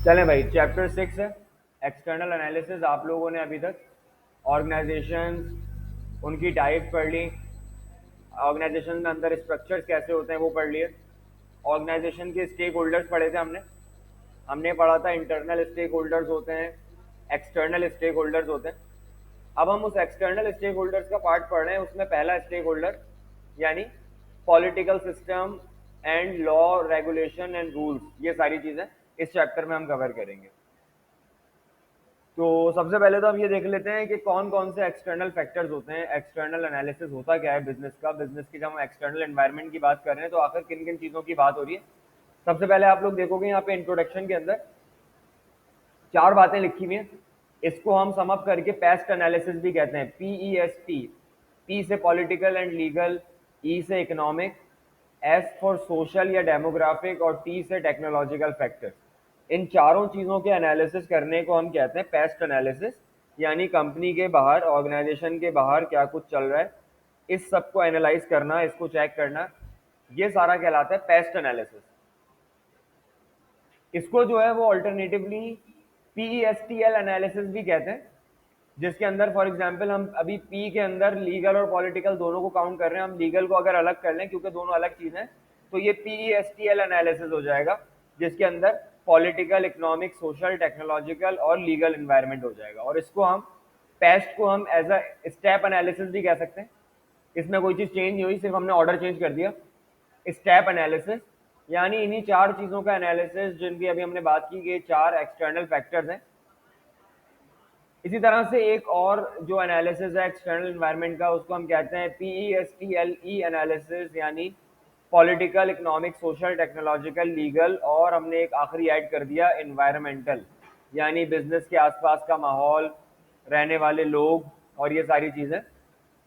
चलें भाई, चैप्टर 6 है एक्सटर्नल एनालिसिस। आप लोगों ने अभी तक ऑर्गेनाइजेशंस, उनकी टाइप पढ़ ली, ऑर्गेनाइजेशन में अंदर स्ट्रक्चर्स कैसे होते हैं वो पढ़ लिए, ऑर्गेनाइजेशन के स्टेक होल्डर्स पढ़े थे हमने। हमने पढ़ा था इंटरनल स्टेक होल्डर्स होते हैं, एक्सटर्नल स्टेक होल्डर्स होते हैं। अब हम उस एक्सटर्नल स्टेक होल्डर्स का पार्ट पढ़ रहे हैं। उसमें पहला स्टेक होल्डर यानी political system and law, regulation and rules, ये सारी चीज़ें इस चैप्टर में हम कवर करेंगे। तो सबसे पहले तो हम ये देख लेते हैं कि कौन कौन से एक्सटर्नल फैक्टर्स होते हैं। एक्सटर्नल एनालिसिस होता क्या है बिजनेस का, बिजनेस की जब हम एक्सटर्नल एनवायरनमेंट की बात कर रहे हैं तो आखिर किन किन चीज़ों की बात हो रही है। सबसे पहले आप लोग देखोगे यहाँ पे इंट्रोडक्शन के अंदर चार बातें लिखी हुई हैं। इसको हम सम अप करके पेस्ट एनालिसिस भी कहते हैं, PEST। पी से पॉलिटिकल एंड लीगल, ई से इकोनॉमिक, एस फॉर सोशल या डेमोग्राफिक और टी से टेक्नोलॉजिकल फैक्टर। इन चारों चीज़ों के एनालिसिस करने को हम कहते हैं पेस्ट एनालिसिस, यानी कंपनी के बाहर, ऑर्गेनाइजेशन के बाहर क्या कुछ चल रहा है इस सब को एनालाइज करना, इसको चेक करना, ये सारा कहलाता है पेस्ट एनालिसिस। इसको जो है वो अल्टरनेटिवली PESTL एनालिसिस भी कहते हैं, जिसके अंदर फॉर एग्जांपल हम अभी पी के अंदर लीगल और पॉलिटिकल दोनों को काउंट कर रहे हैं। हम लीगल को अगर अलग कर लें क्योंकि दोनों अलग चीज़ें हैं, तो ये PESTL एनालिसिस हो जाएगा, जिसके अंदर पॉलिटिकल, इकोनॉमिक, सोशल, टेक्नोलॉजिकल और लीगल इन्वायरमेंट हो जाएगा। और इसको हम पेस्ट को हम एज अ स्टेप एनालिसिस भी कह सकते हैं। इसमें कोई चीज़ चेंज नहीं हुई, सिर्फ हमने ऑर्डर चेंज कर दिया। स्टेप एनालिसिस यानी इन्हीं चार चीज़ों का एनालिसिस जिनकी अभी हमने बात की कि चार एक्सटर्नल फैक्टर्स हैं। इसी तरह से एक और जो एनालिसिस है एक्सटर्नल एनवायरनमेंट का, उसको हम कहते हैं PESTLE एनालिसिस, यानी political, economic, social, technological, legal, और हमने एक आखिरी ऐड कर दिया एनवायरमेंटल, यानी बिजनेस के आसपास का माहौल, रहने वाले लोग और ये सारी चीज़ें,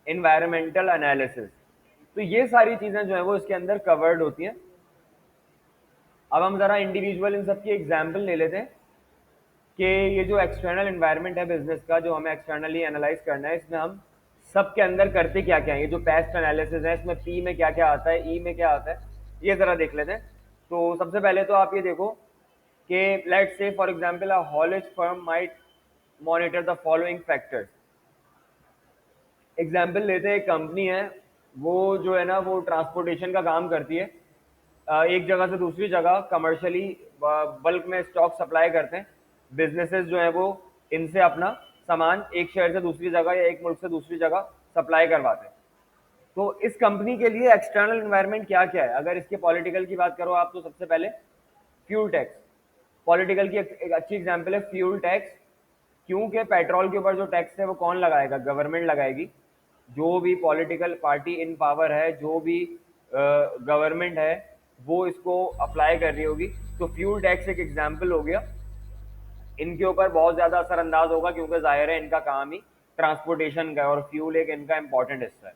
एनवायरमेंटल एनालिसिस। तो ये सारी चीज़ें जो है वो इसके अंदर कवर्ड होती हैं। अब हम ज़रा इंडिविजुअल इन सब की एग्जाम्पल ले लेते हैं कि ये जो एक्सटर्नल एनवायरनमेंट है बिजनेस का, जो हमें एक्सटर्नली एनालाइज करना है, इसमें हम सब के अंदर करते क्या क्या है। ये जो पेस्ट एनालिसिस है इसमें पी में क्या क्या आता है, ई में क्या आता है, ये ज़रा देख लेते हैं। तो सबसे पहले तो आप ये देखो कि let's say for example a haulage firm might monitor the following factors. Example लेते हैं, एक कंपनी है, वो जो है ना वो ट्रांसपोर्टेशन का काम करती है। एक जगह से दूसरी जगह कमर्शियली बल्क में स्टॉक सप्लाई करते हैं। बिजनेसेस जो है वो इनसे अपना सामान एक शहर से दूसरी जगह या एक मुल्क से दूसरी जगह सप्लाई करवाते हैं। तो इस कंपनी के लिए एक्सटर्नल एनवायरनमेंट क्या क्या है, अगर इसके पॉलिटिकल की बात करो आप, तो सबसे पहले फ्यूल टैक्स। पॉलिटिकल की एक अच्छी एग्जाम्पल है फ्यूल टैक्स, क्योंकि पेट्रोल के ऊपर जो टैक्स है वो कौन लगाएगा, गवर्नमेंट लगाएगी। जो भी पॉलिटिकल पार्टी इन पावर है, जो भी गवर्नमेंट है, वो इसको अप्लाई कर रही होगी। तो फ्यूल टैक्स एक एग्जाम्पल हो गया। इनके ऊपर बहुत ज़्यादा असरअंदाज होगा क्योंकि जाहिर है इनका काम ही ट्रांसपोर्टेशन का है और फ्यूल एक इनका इंपॉर्टेंट हिस्सा है।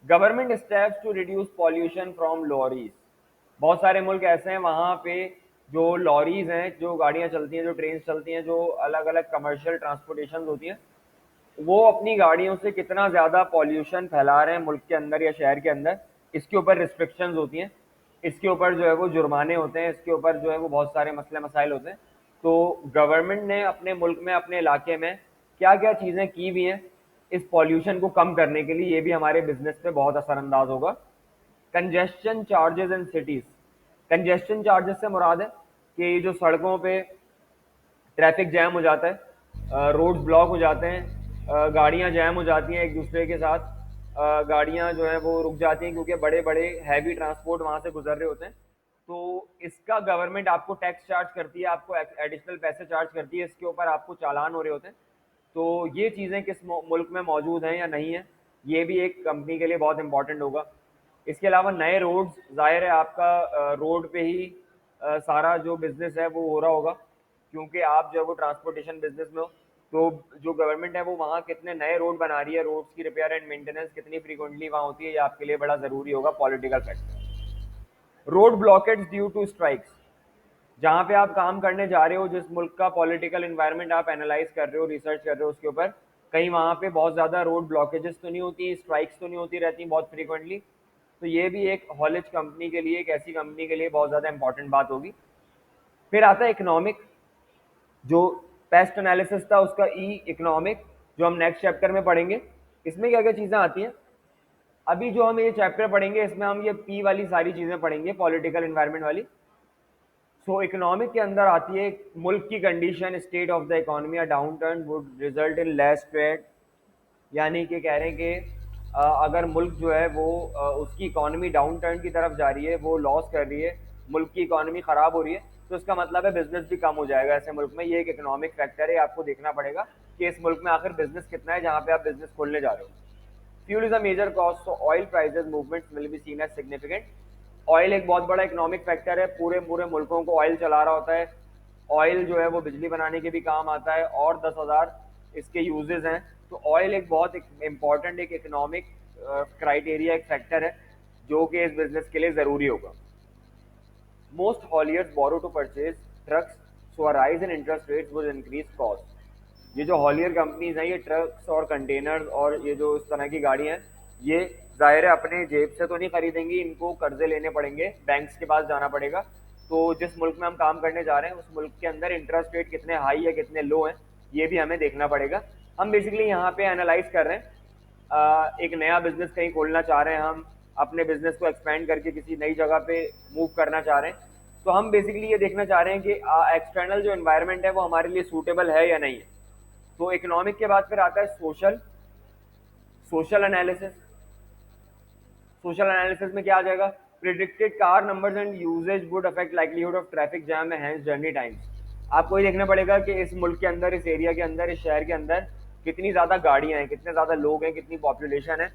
Government steps to reduce pollution from lorries. बहुत सारे मुल्क ऐसे हैं वहाँ पे जो लॉरीज हैं, जो गाड़ियाँ चलती हैं, जो ट्रेन चलती हैं, जो अलग अलग कमर्शियल ट्रांसपोर्टेशन होती हैं, वो अपनी गाड़ियों से कितना ज़्यादा पॉल्यूशन फैला रहे हैं मुल्क के अंदर या शहर के अंदर, इसके ऊपर रिस्ट्रिक्शंस होती हैं, इसके ऊपर जो है वो जुर्माने होते हैं, इसके ऊपर जो है वो बहुत सारे मसले मसाइल होते हैं। तो गवर्नमेंट ने अपने मुल्क में, अपने इलाके में क्या क्या चीज़ें की हुई हैं इस पॉल्यूशन को कम करने के लिए, ये भी हमारे बिजनेस पे बहुत असरअंदाज होगा। Congestion charges in cities. Congestion charges से मुराद है कि जो सड़कों पे ट्रैफिक जैम हो जाता है, रोड्स ब्लॉक हो जाते हैं, गाड़ियां जैम हो जाती हैं एक दूसरे के साथ, गाड़ियां जो है वो रुक जाती हैं क्योंकि बड़े बड़े हैवी ट्रांसपोर्ट वहां से गुजर रहे होते हैं। तो इसका गवर्नमेंट आपको टैक्स चार्ज करती है, आपको एडिशनल पैसे चार्ज करती है, इसके ऊपर आपको चालान हो रहे होते हैं। तो ये चीज़ें किस मुल्क में मौजूद हैं या नहीं है, ये भी एक कंपनी के लिए बहुत इंपॉर्टेंट होगा। इसके अलावा नए रोड्स, जाहिर है आपका रोड पे ही सारा जो बिजनेस है वो हो रहा होगा, क्योंकि आप जो है वो ट्रांसपोर्टेशन बिजनेस में हो। तो जो गवर्नमेंट है वो वहाँ कितने नए रोड बना रही है, रोड्स की रिपेयर एंड मेंटेनेंस कितनी फ्रीक्वेंटली वहाँ होती है, ये आपके लिए बड़ा ज़रूरी होगा political factor. Road blockage due to strikes. जहाँ पे आप काम करने जा रहे हो, जिस मुल्क का पॉलिटिकल इन्वायरमेंट आप एनालाइज कर रहे हो, रिसर्च कर रहे हो उसके ऊपर, कहीं वहाँ पे बहुत ज़्यादा रोड ब्लॉकेजेस तो नहीं होती, स्ट्राइक्स तो नहीं होती रहती बहुत फ्रीक्वेंटली। तो ये भी एक हॉलेज कंपनी के लिए, एक ऐसी कंपनी के लिए बहुत ज़्यादा इंपॉर्टेंट बात होगी। फिर आता है इकोनॉमिक। जो पेस्ट एनालिसिस था उसका ई, इकोनॉमिक, जो हम नेक्स्ट चैप्टर में पढ़ेंगे। इसमें क्या क्या चीज़ें आती हैं, अभी जो हम ये चैप्टर पढ़ेंगे इसमें हम ये पी वाली सारी चीज़ें पढ़ेंगे, पॉलिटिकल इन्वायरमेंट वाली। सो इकोनॉमिक के अंदर आती है मुल्क की condition, state of the economy, down turn would result in less trade, यानी कि कह रहे हैं कि अगर मुल्क जो है वो उसकी इकोनॉमी डाउन टर्न की तरफ जा रही है, वो लॉस कर रही है, मुल्क की इकोनॉमी ख़राब हो रही है, तो इसका मतलब है बिजनेस भी कम हो जाएगा ऐसे मुल्क में। ये एक इकोनॉमिक फैक्टर है, आपको देखना पड़ेगा कि इस मुल्क में आखिर बिजनेस कितना है जहाँ पे आप बिजनेस खोलने जा रहे हो। Fuel is a major cost, so oil prices movements will be seen as significant. Oil एक बहुत बड़ा इकोनॉमिक फैक्टर है, पूरे पूरे मुल्कों को ऑयल चला रहा होता है। ऑयल जो है वो बिजली बनाने के भी काम आता है और 10,000 इसके यूजेस हैं। तो ऑयल एक बहुत इंपॉर्टेंट एक इकोनॉमिक क्राइटेरिया, एक फैक्टर है जो कि इस बिजनेस के लिए ज़रूरी होगा। Most hauliers borrow to purchase trucks, so a rise in interest rates would increase cost. ये जो हॉलियर कंपनीज हैं, ये ट्रक्स और कंटेनर्स और ये जो इस तरह की गाड़ी हैं, ये ज़ाहिर है अपने जेब से तो नहीं खरीदेंगी, इनको कर्जे लेने पड़ेंगे, बैंक्स के पास जाना पड़ेगा। तो जिस मुल्क में हम काम करने जा रहे हैं उस मुल्क के अंदर इंटरेस्ट रेट कितने हाई है कितने लो हैं, ये भी हमें देखना पड़ेगा। हम बेसिकली यहाँ पे एनालाइज कर रहे हैं, एक नया बिजनेस कहीं खोलना चाह रहे हैं, हम अपने बिजनेस को एक्सपेंड करके किसी नई जगह पे मूव करना चाह रहे हैं। तो हम बेसिकली ये देखना चाह रहे हैं कि एक्सटर्नल जो एनवायरनमेंट है वो हमारे लिए सूटेबल है या नहीं है। तो इकोनॉमिक के बाद फिर आता है social, social analysis. Social analysis में क्या आ जाएगा, predicted car numbers and usages would affect livelihood of traffic jam and hence journey times. आपको ये देखना पड़ेगा कि इस मुल्क के अंदर, इस एरिया के अंदर, इस शहर के अंदर कितनी ज़्यादा गाड़ियाँ हैं, कितने ज़्यादा लोग हैं, कितनी पॉपुलेशन है।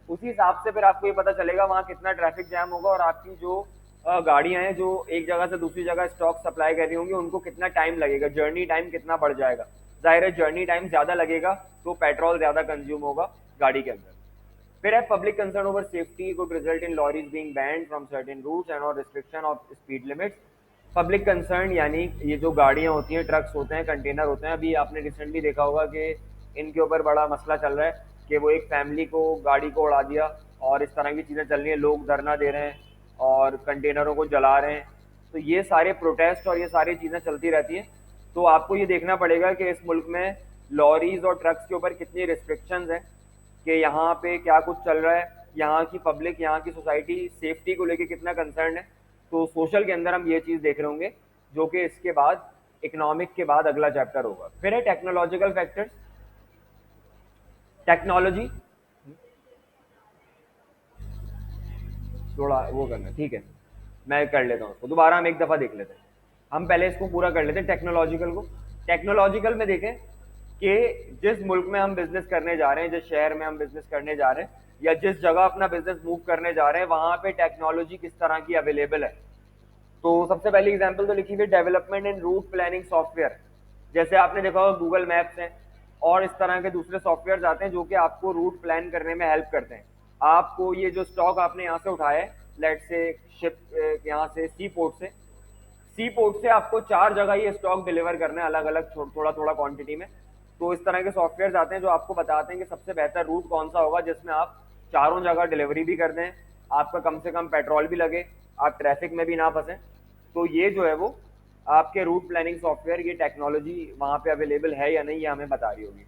उसी हिसाब से फिर आपको ये पता चलेगा वहाँ कितना ट्रैफिक जैम होगा और आपकी जो गाड़ियाँ हैं जो एक जगह से दूसरी जगह स्टॉक सप्लाई कर रही होंगी उनको कितना टाइम लगेगा, जर्नी टाइम कितना बढ़ जाएगा। जाहिर है जर्नी टाइम ज़्यादा लगेगा तो पेट्रोल ज़्यादा कंज्यूम होगा गाड़ी के अंदर। फिर है public concern over safety could result in lorries being banned from certain routes and और restriction of speed limits. Public concern यानी ये जो गाड़ियाँ होती हैं, ट्रक्स होते हैं, कंटेनर होते हैं, अभी आपने रिसेंटली देखा होगा कि इनके ऊपर बड़ा मसला चल रहा है कि वो एक फैमिली को, गाड़ी को उड़ा दिया और इस तरह की चीज़ें चल रही हैं, लोग धरना दे रहे हैं और कंटेनरों को जला रहे हैं। तो ये सारे प्रोटेस्ट और ये सारी चीज़ें चलती रहती हैं। तो आपको ये देखना पड़ेगा कि इस मुल्क में लॉरीज और ट्रक्स के ऊपर कितनी रिस्ट्रिक्शंस हैं, कि यहाँ पे क्या कुछ चल रहा है, यहाँ की पब्लिक, यहाँ की सोसाइटी सेफ्टी को लेके कितना कंसर्न है। तो सोशल के अंदर हम ये चीज़ देख रहे होंगे, जो कि इसके बाद इकोनॉमिक के बाद अगला चैप्टर होगा। फिर है टेक्नोलॉजिकल फैक्टर्स। टेक्नोलॉजी थोड़ा वो करना, ठीक है, मैं कर लेता हूँ उसको, दोबारा हम एक दफ़ा देख लेते हैं। हम पहले इसको पूरा कर लेते हैं टेक्नोलॉजिकल को। टेक्नोलॉजिकल में देखें कि जिस मुल्क में हम बिजनेस करने जा रहे हैं, जिस शहर में हम बिजनेस करने जा रहे हैं या जिस जगह अपना बिजनेस मूव करने जा रहे हैं, वहाँ पे टेक्नोलॉजी किस तरह की अवेलेबल है। तो सबसे पहली एग्जांपल तो लिखी हुई development in route planning software. जैसे आपने देखा होगा गूगल मैप्स हैं और इस तरह के दूसरे सॉफ्टवेयर आते हैं जो कि आपको रूट प्लान करने में हेल्प करते हैं। आपको ये जो स्टॉक आपने यहाँ से उठाया है, लेट से शिप यहाँ से सी पोर्ट से, सी पोर्ट से आपको 4 जगह ये स्टॉक डिलीवर करना है, अलग अलग थोड़ा थोड़ा क्वांटिटी में। तो इस तरह के सॉफ्टवेयर आते हैं जो आपको बताते हैं कि सबसे बेहतर रूट कौन सा होगा जिसमें आप चारों जगह डिलीवरी भी कर दें, आपका कम से कम पेट्रोल भी लगे, आप ट्रैफिक में भी ना फंसें। तो ये जो है वो आपके रूट प्लानिंग सॉफ्टवेयर, ये टेक्नोलॉजी वहाँ पे अवेलेबल है या नहीं ये हमें बता रही होगी।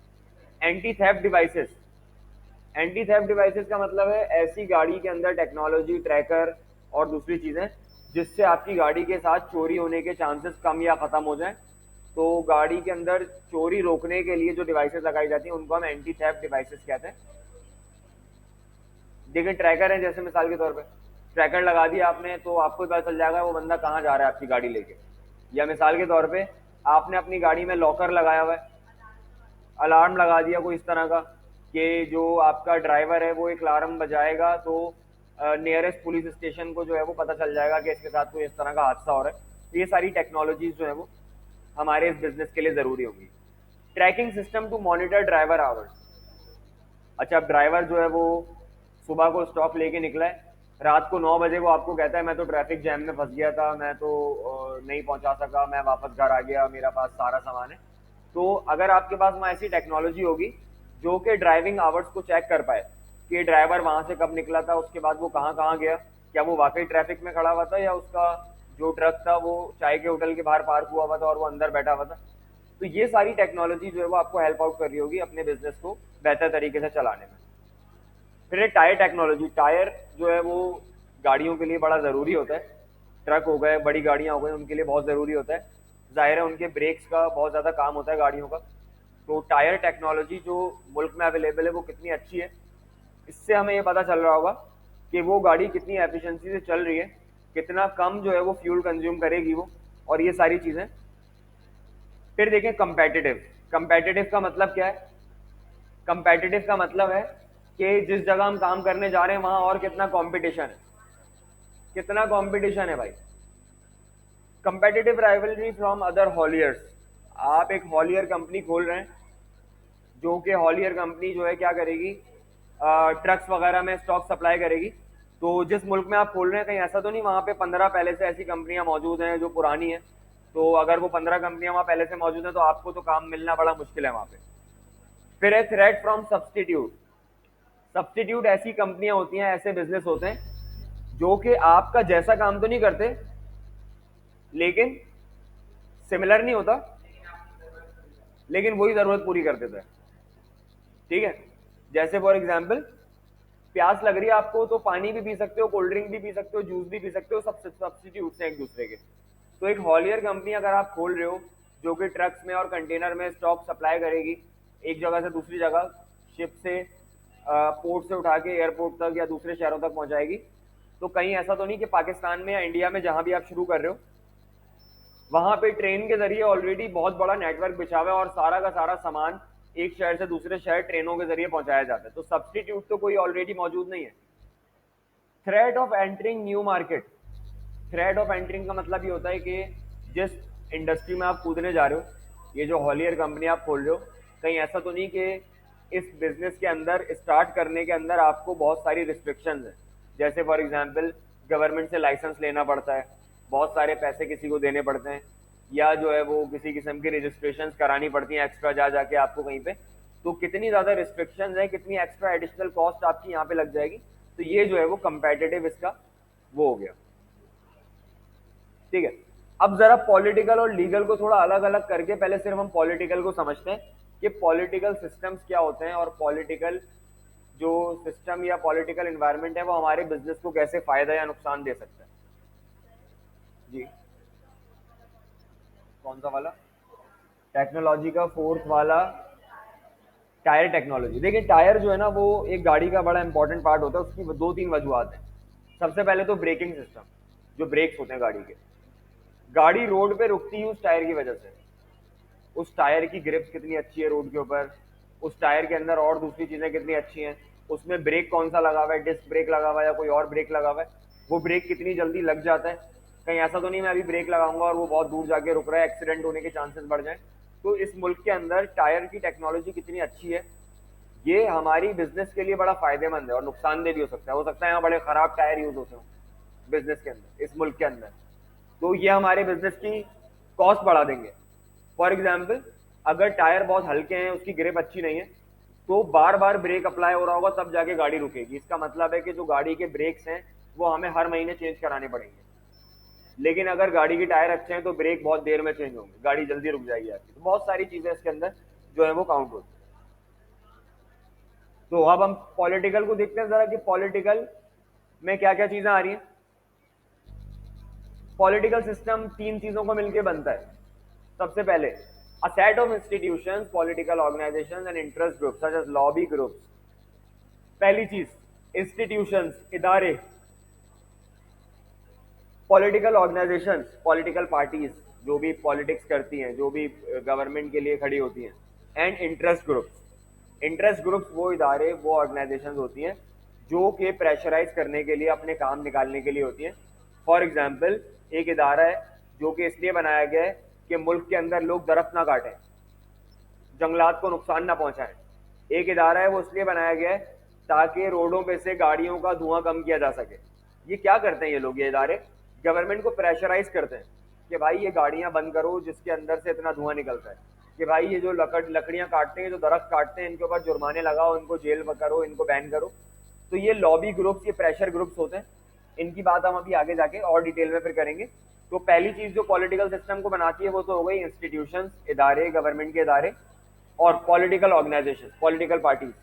Anti theft devices. Anti theft devices का मतलब है ऐसी गाड़ी के अंदर टेक्नोलॉजी, ट्रैकर और दूसरी चीज़ें जिससे आपकी गाड़ी के साथ चोरी होने के चांसेस कम या ख़त्म हो जाएं। तो गाड़ी के अंदर चोरी रोकने के लिए जो डिवाइसेस लगाई जाती हैं उनको हम एंटी थेफ्ट डिवाइसेस कहते हैं। देखिए ट्रैकर है, जैसे मिसाल के तौर पे ट्रैकर लगा दिया आपने तो आपको पता चल जाएगा वो बंदा कहाँ जा रहा है आपकी गाड़ी लेके। या मिसाल के तौर पे आपने अपनी गाड़ी में लॉकर लगाया हुआ है, अलार्म लगा दिया कोई इस तरह का कि जो आपका ड्राइवर है वो एक अलार्म बजाएगा तो नियरेस्ट पुलिस स्टेशन को जो है वो पता चल जाएगा कि इसके साथ कोई इस तरह का हादसा हो रहा है। तो ये सारी टेक्नोलॉजीज जो है वो हमारे इस बिजनेस के लिए ज़रूरी होंगी। Tracking system to monitor driver hours. अच्छा, अब ड्राइवर जो है वो सुबह को स्टॉक लेके निकला है, रात को 9 बजे वो आपको कहता है मैं तो ट्रैफिक जैम में फंस गया था, मैं तो नहीं पहुंचा सका, मैं वापस घर आ गया, मेरा पास सारा सामान है। तो अगर आपके पास वहाँ ऐसी टेक्नोलॉजी होगी जो कि ड्राइविंग आवर्स को चेक कर पाए कि ड्राइवर वहाँ से कब निकला था, उसके बाद वो कहाँ कहाँ गया, क्या वो वाकई ट्रैफिक में खड़ा हुआ था या उसका जो ट्रक था वो चाय के होटल के बाहर पार्क हुआ हुआ था और वो अंदर बैठा हुआ था। तो ये सारी टेक्नोलॉजी जो है वो आपको हेल्प आउट कर रही होगी अपने बिजनेस को बेहतर तरीके से चलाने में। फिर एक टायर टेक्नोलॉजी, टायर जो है वो गाड़ियों के लिए बड़ा ज़रूरी होता है। ट्रक हो गए, बड़ी गाड़ियाँ हो गई, उनके लिए बहुत ज़रूरी होता है। ज़ाहिर है उनके ब्रेक्स का बहुत ज़्यादा काम होता है गाड़ियों का। तो टायर टेक्नोलॉजी जो मुल्क में अवेलेबल है वो कितनी अच्छी है, इससे हमें ये पता चल रहा होगा कि वो गाड़ी कितनी एफिशिएंसी से चल रही है, कितना कम जो है वो फ्यूल कंज्यूम करेगी वो, और ये सारी चीज़ें। फिर देखें कंपेटिटिव। कंपेटिटिव का मतलब क्या है? कंपेटिटिव का मतलब है कि जिस जगह हम काम करने जा रहे हैं वहां और कितना कंपटीशन है, कितना कंपटीशन है भाई। Competitive rivalry from other hauliers. आप एक हॉलियर कंपनी खोल रहे हैं, जो कि हॉलियर कंपनी जो है क्या करेगी, ट्रक्स वगैरह में स्टॉक सप्लाई करेगी। तो जिस मुल्क में आप खोल रहे हैं कहीं ऐसा तो नहीं वहाँ पे 15 पहले से ऐसी कंपनियां मौजूद हैं जो पुरानी हैं? तो अगर वो 15 कंपनियां वहाँ पहले से मौजूद हैं तो आपको तो काम मिलना बड़ा मुश्किल है वहाँ पे। फिर है थ्रेट फ्रॉम सब्सटीट्यूट। सब्सटीट्यूट ऐसी कंपनियां होती हैं, ऐसे बिजनेस होते हैं जो कि आपका जैसा काम तो नहीं करते, लेकिन सिमिलर नहीं होता, लेकिन वही जरूरत पूरी कर देता है। ठीक है, जैसे फॉर एग्जाम्पल प्यास लग रही है आपको तो पानी भी पी सकते हो, कोल्ड ड्रिंक भी पी सकते हो, जूस भी पी सकते हो, सब सब्सटीट्यूट हैं एक दूसरे के। तो एक हॉलियर कंपनी अगर आप खोल रहे हो जो कि ट्रक्स में और कंटेनर में स्टॉक सप्लाई करेगी एक जगह से दूसरी जगह, शिप से, पोर्ट से उठा के एयरपोर्ट तक या दूसरे शहरों तक पहुंचाएगी, तो कहीं ऐसा तो नहीं कि पाकिस्तान में या इंडिया में जहां भी आप शुरू कर रहे हो वहां पे ट्रेन के जरिए ऑलरेडी बहुत बड़ा नेटवर्क बिछा हुआ है और सारा का सारा सामान एक शहर से दूसरे शहर ट्रेनों के जरिए पहुंचाया जाता है, तो सब्सटीट्यूट तो कोई ऑलरेडी मौजूद नहीं है। Threat of entering new market. Threat of entering का मतलब ये होता है कि जिस इंडस्ट्री में आप कूदने जा रहे हो, ये जो हॉलियर कंपनी आप खोल रहे हो, कहीं ऐसा तो नहीं कि इस बिजनेस के अंदर स्टार्ट करने के अंदर आपको बहुत सारी रिस्ट्रिक्शंस हैं। जैसे फॉर एग्जांपल गवर्नमेंट से लाइसेंस लेना पड़ता है, बहुत सारे पैसे किसी को देने पड़ते हैं, या जो है वो किसी किस्म की रजिस्ट्रेशन करानी पड़ती हैं एक्स्ट्रा जा जाके आपको कहीं पे। तो कितनी ज़्यादा रिस्ट्रिक्शंस है, कितनी एक्स्ट्रा एडिशनल कॉस्ट आपकी यहाँ पे लग जाएगी, तो ये जो है वो कंपेटिटिव इसका वो हो गया। ठीक है, अब जरा पॉलिटिकल और लीगल को थोड़ा अलग अलग करके पहले सिर्फ हम पॉलिटिकल को समझते हैं कि पॉलिटिकल सिस्टम्स क्या होते हैं और पॉलिटिकल जो सिस्टम या पॉलिटिकल एनवायरनमेंट है वो हमारे बिजनेस को कैसे फायदा या नुकसान दे सकता है। जी, कौन सा वाला? टेक्नोलॉजी का फोर्थ वाला टायर टेक्नोलॉजी। देखिए टायर जो है ना वो एक गाड़ी का बड़ा इंपॉर्टेंट पार्ट होता है, उसकी दो तीन वजूहत हैं। सबसे पहले तो ब्रेकिंग सिस्टम, जो ब्रेक्स होते हैं गाड़ी के। गाड़ी रोड पे रुकती है उस टायर की वजह से। उस टायर की ग्रिप्स कितनी अच्छी है रोड के ऊपर, उस टायर के अंदर और दूसरी चीजें कितनी अच्छी हैं, उसमें ब्रेक कौन सा लगा हुआ है, डिस्क ब्रेक लगा हुआ है या कोई और ब्रेक लगा हुआ है, वो ब्रेक कितनी जल्दी लग जाता है। कहीं ऐसा तो नहीं मैं अभी ब्रेक लगाऊंगा और वो बहुत दूर जाके रुक रहा है, एक्सीडेंट होने के चांसेस बढ़ जाए। तो इस मुल्क के अंदर टायर की टेक्नोलॉजी कितनी अच्छी है, ये हमारी बिजनेस के लिए बड़ा फायदेमंद है और नुकसानदेह भी हो सकता है यहाँ बड़े खराब टायर यूज होते हो बिजनेस के अंदर, इस मुल्क के अंदर, तो ये हमारे बिजनेस की कॉस्ट बढ़ा देंगे। फॉर एग्जाम्पल अगर टायर बहुत हल्के हैं, उसकी ग्रिप अच्छी नहीं है, तो बार बार ब्रेक अप्लाई हो रहा होगा तब जाके गाड़ी रुकेगी। इसका मतलब है कि जो गाड़ी के ब्रेक्स हैं वो हमें हर महीने चेंज कराने पड़ेंगे। लेकिन अगर गाड़ी के टायर अच्छे हैं तो ब्रेक बहुत देर में चेंज होंगे, गाड़ी जल्दी रुक जाएगी आपकी। तो बहुत सारी चीजें इसके अंदर जो है वो काउंट होती है। तो अब हम पॉलिटिकल को देखते हैं जरा कि पॉलिटिकल में क्या क्या चीजें आ रही हैं। पॉलिटिकल सिस्टम तीन चीजों को मिलकर बनता है। सबसे पहले a set of institutions, political organizations and interest groups such as lobby groups। पहली चीज इंस्टीट्यूशंस, इदारे, पॉलिटिकल ऑर्गेनाइजेशंस, पॉलिटिकल पार्टीज जो भी पॉलिटिक्स करती हैं, जो भी गवर्नमेंट के लिए खड़ी होती हैं, and interest groups. Interest groups वो इदारे, वो ऑर्गेनाइजेशंस होती हैं जो कि प्रेशराइज करने के लिए, अपने काम निकालने के लिए होती हैं। फॉर एग्जाम्पल एक इदारा है जो कि इसलिए बनाया गया है कि मुल्क के अंदर लोग दरख्त ना काटें, जंगलात को नुकसान ना पहुंचाएं। एक इदारा है वो इसलिए बनाया गया है ताकि रोडों पे से गाड़ियों का धुआं कम किया जा सके। ये क्या करते हैं ये लोग, ये इदारे गवर्नमेंट को प्रेशराइज करते हैं कि भाई ये गाड़ियां बंद करो जिसके अंदर से इतना धुआं निकलता है, कि भाई ये जो लकड़ियां काटते हैं, जो दरख्त काटते हैं, इनके ऊपर जुर्माने लगाओ, इनको जेल में करो, इनको बैन करो। तो ये लॉबी ग्रुप्स, ये प्रेशर ग्रुप्स होते हैं। इनकी बात हम अभी आगे जाके और डिटेल में फिर करेंगे तो पहली चीज जो पॉलिटिकल सिस्टम को बनाती है वो तो हो गई इंस्टीट्यूशंस, इदारे, गवर्नमेंट के इदारे, और पॉलिटिकल ऑर्गेनाइजेशन, पॉलिटिकल पार्टीज,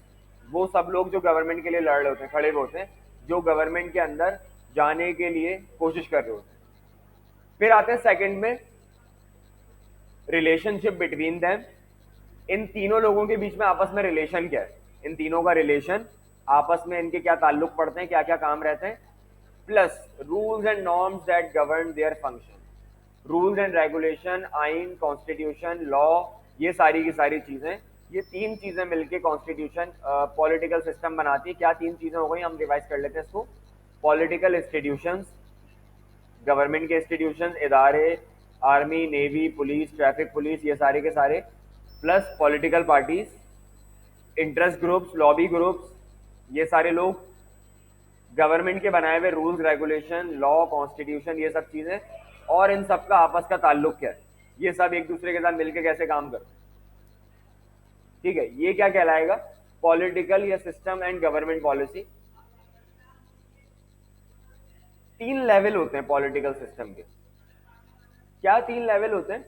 वो सब लोग जो गवर्नमेंट के लिए लड़ रहे होते हैं, खड़े हुए होते हैं, जो गवर्नमेंट के अंदर जाने के लिए कोशिश कर रहे होते हैं। फिर आते हैं सेकंड में रिलेशनशिप बिटवीन देम। इन तीनों लोगों के बीच में आपस में रिलेशन क्या है, इन तीनों का रिलेशन, आपस में इनके क्या ताल्लुक पड़ते हैं, क्या क्या काम रहते हैं, plus rules and norms that govern their function, rules and regulation, आइन, कॉन्स्टिट्यूशन, लॉ, ये सारी की सारी चीजें, ये तीन चीजें मिलके कॉन्स्टिट्यूशन पॉलिटिकल सिस्टम बनाती है। क्या तीन चीजें हो गई, हम रिवाइज कर लेते हैं इसको। पॉलिटिकल इंस्टीट्यूशंस, गवर्नमेंट के इंस्टीट्यूशन, इदारे, army, navy, police, traffic police, ये सारे के सारे, plus political parties, interest groups, lobby groups, ये सारे लोग, गवर्नमेंट के बनाए हुए रूल्स, रेगुलेशन, लॉ, कॉन्स्टिट्यूशन, ये सब चीजें, और इन सब का आपस का ताल्लुक क्या है, ये सब एक दूसरे के साथ मिलकर कैसे काम करते हैं। ठीक है, ये क्या कहलाएगा, पॉलिटिकल या सिस्टम एंड गवर्नमेंट पॉलिसी। तीन लेवल होते हैं पॉलिटिकल सिस्टम के। क्या तीन लेवल होते हैं,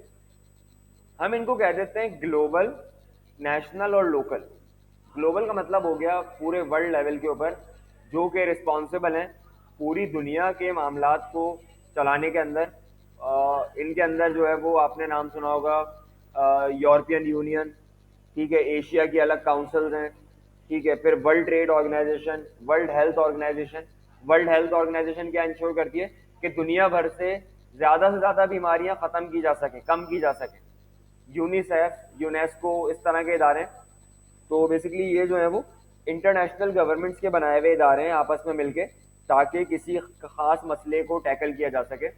हम इनको कह देते हैं ग्लोबल, नेशनल और लोकल। ग्लोबल का मतलब हो गया पूरे वर्ल्ड लेवल के ऊपर, जो कि रिस्पॉन्सिबल हैं पूरी दुनिया के मामलात को चलाने के अंदर। इनके अंदर जो है वो आपने नाम सुना होगा यूरोपियन यूनियन, ठीक है, एशिया की अलग काउंसिल्स हैं, ठीक है, फिर World Trade Organization, World Health Organization. World Health Organization क्या इंश्योर करती है कि दुनिया भर से ज्यादा बीमारियां खत्म की जा सके, कम की जा सके। यूनिसेफ, यूनेस्को, इस तरह के इदारे हैं। तो बेसिकली ये जो है वो इंटरनेशनल गवर्नमेंट्स के बनाए हुए इदारे हैं आपस में मिलके, ताकि किसी खास मसले को टैकल किया जा सके।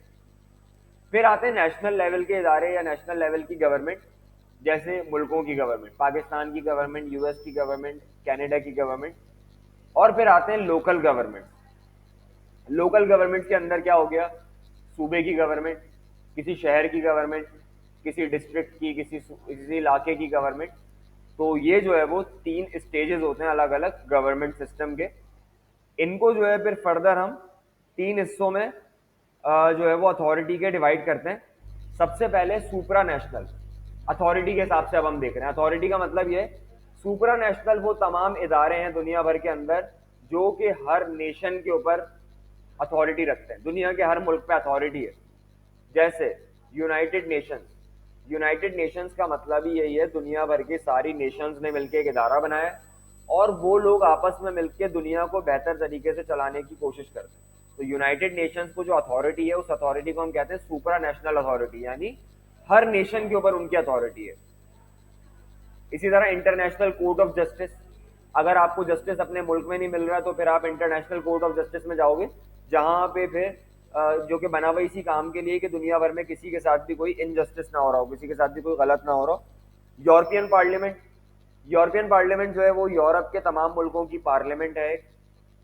फिर आते हैं नेशनल लेवल के इदारे या नेशनल लेवल की गवर्नमेंट, जैसे मुल्कों की गवर्नमेंट, पाकिस्तान की गवर्नमेंट, यूएस की गवर्नमेंट, कनाडा की गवर्नमेंट। और फिर आते हैं लोकल गवर्नमेंट। लोकल गवर्नमेंट के अंदर क्या हो गया, सूबे की गवर्नमेंट, किसी शहर की गवर्नमेंट, किसी डिस्ट्रिक्ट की, किसी इलाके की गवर्नमेंट। तो ये जो है वो तीन स्टेजेस होते हैं अलग अलग गवर्नमेंट सिस्टम के। इनको जो है फिर फर्दर हम तीन हिस्सों में जो है वो अथॉरिटी के डिवाइड करते हैं। सबसे पहले सुपरा नेशनल अथॉरिटी के हिसाब से अब हम देख रहे हैं। अथॉरिटी का मतलब ये, सुपरा नेशनल वो तमाम इदारे हैं दुनिया भर के अंदर जो कि हर नेशन के ऊपर अथॉरिटी रखते हैं, दुनिया के हर मुल्क पे अथॉरिटी है। जैसे यूनाइटेड नेशंस, यूनाइटेड नेशंस का मतलब ही यही है, दुनिया भर की सारी नेशंस ने मिलकर एक इदारा बनाया और वो लोग आपस में मिलकर दुनिया को बेहतर तरीके से चलाने की कोशिश करते हैं। तो यूनाइटेड नेशंस को जो अथॉरिटी है, उस अथॉरिटी को हम कहते हैं सुपरा नेशनल अथॉरिटी, यानी हर नेशन के ऊपर उनकी अथॉरिटी है। इसी तरह इंटरनेशनल कोर्ट ऑफ जस्टिस, अगर आपको जस्टिस अपने मुल्क में नहीं मिल रहा तो फिर आप इंटरनेशनल कोर्ट ऑफ जस्टिस में जाओगे, जहां पे फिर जो कि बना हुआ इसी काम के लिए कि दुनिया भर में किसी के साथ भी कोई इनजस्टिस ना हो रहा हो, किसी के साथ भी कोई गलत ना हो रहा हो। यूरोपियन पार्लियामेंट, यूरोपियन पार्लियामेंट जो है वो यूरोप के तमाम मुल्कों की पार्लियामेंट है,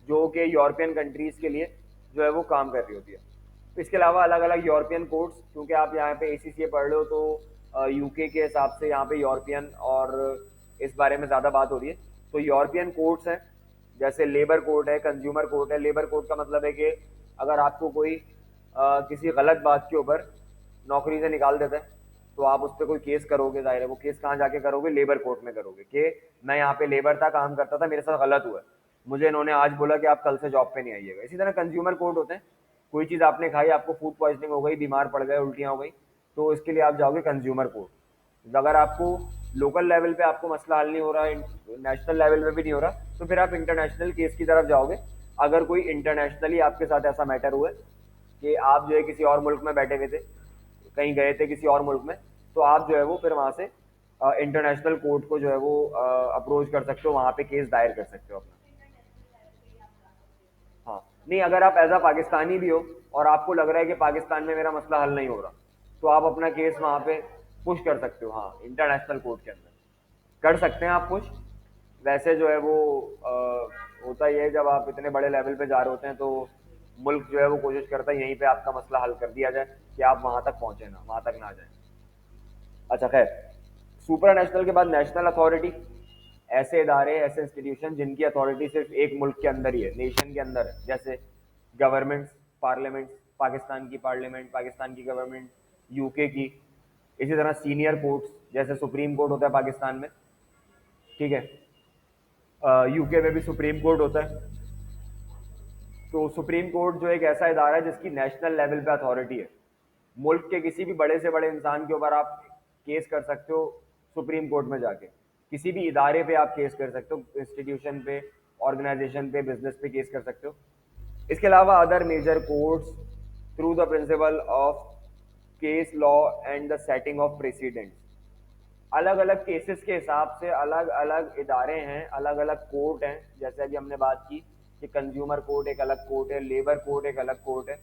जो कि यूरोपियन कंट्रीज के लिए जो है वो काम कर रही होती है। तो इसके अलावा अलग अलग यूरोपियन कोर्ट्स, क्योंकि आप यहाँ पे ACCA पढ़ रहे हो तो यूके के हिसाब से यहाँ पे यूरोपियन और इस बारे में ज़्यादा बात हो रही है। तो यूरोपियन कोर्ट्स हैं, जैसे लेबर कोर्ट है, कंज्यूमर कोर्ट है। लेबर कोर्ट का मतलब है कि अगर आपको कोई किसी गलत बात के ऊपर नौकरी से निकाल देता है तो आप उस पर कोई केस करोगे, जाहिर है वो केस कहाँ जाके करोगे, लेबर कोर्ट में करोगे कि मैं यहाँ पे लेबर था, काम करता था, मेरे साथ गलत हुआ है, मुझे इन्होंने आज बोला कि आप कल से जॉब पे नहीं आइएगा। इसी तरह कंज्यूमर कोर्ट होते हैं, कोई चीज़ आपने खाई, आपको फूड पॉइजनिंग हो गई, बीमार पड़ गए, उल्टियाँ हो गई, तो इसके लिए आप जाओगे कंज्यूमर कोर्ट। अगर आपको लोकल लेवल पे आपको मसला हल नहीं हो रहा, नेशनल लेवल पे भी नहीं हो रहा, तो फिर आप इंटरनेशनल केस की तरफ जाओगे। अगर कोई इंटरनेशनली आपके साथ ऐसा मैटर हुआ है कि आप जो है किसी और मुल्क में बैठे हुए थे, कहीं गए थे किसी और मुल्क में, तो आप जो है वो फिर वहाँ से इंटरनेशनल कोर्ट को जो है वो अप्रोच कर सकते हो, वहाँ पे केस दायर कर सकते हो अपना। हाँ, नहीं, अगर आप एज अ पाकिस्तानी भी हो और आपको लग रहा है कि पाकिस्तान में मेरा मसला हल नहीं हो रहा, तो आप अपना केस वहाँ पे पुश कर सकते हो। हाँ, इंटरनेशनल कोर्ट के अंदर कर सकते हैं आप पुश। वैसे जो है वो होता ही है, जब आप इतने बड़े लेवल पे जा रहे होते हैं तो मुल्क जो है वो कोशिश करता है यहीं पे आपका मसला हल कर दिया जाए कि आप वहाँ तक पहुँचे ना, वहाँ तक ना जाए। अच्छा खैर, सुपर नेशनल के बाद नेशनल अथॉरिटी, ऐसे इदारे, ऐसे इंस्टीट्यूशन जिनकी अथॉरिटी सिर्फ एक मुल्क के अंदर ही है, नेशन के अंदर है, जैसे गवर्नमेंट्स, पार्लियामेंट्स। पाकिस्तान की पार्लियामेंट, पाकिस्तान की गवर्नमेंट, यूके की। इसी तरह सीनियर कोर्ट्स जैसे सुप्रीम कोर्ट होता है पाकिस्तान में, ठीक है, यूके में भी सुप्रीम कोर्ट होता है। तो सुप्रीम कोर्ट जो एक ऐसा इदारा है जिसकी नेशनल लेवल पे अथॉरिटी है। मुल्क के किसी भी बड़े से बड़े इंसान के ऊपर आप केस कर सकते हो सुप्रीम कोर्ट में जाके, किसी भी इदारे पे आप केस कर सकते हो, इंस्टीट्यूशन पे, ऑर्गेनाइजेशन पे, बिजनेस पे केस कर सकते हो। इसके अलावा other major courts through the principle of case law and the setting of precedents, अलग अलग केसेस के हिसाब से अलग अलग इदारे हैं, अलग अलग कोर्ट हैं। जैसे अभी हमने बात की कि कंज्यूमर कोर्ट एक अलग कोर्ट है, लेबर कोर्ट एक अलग कोर्ट है।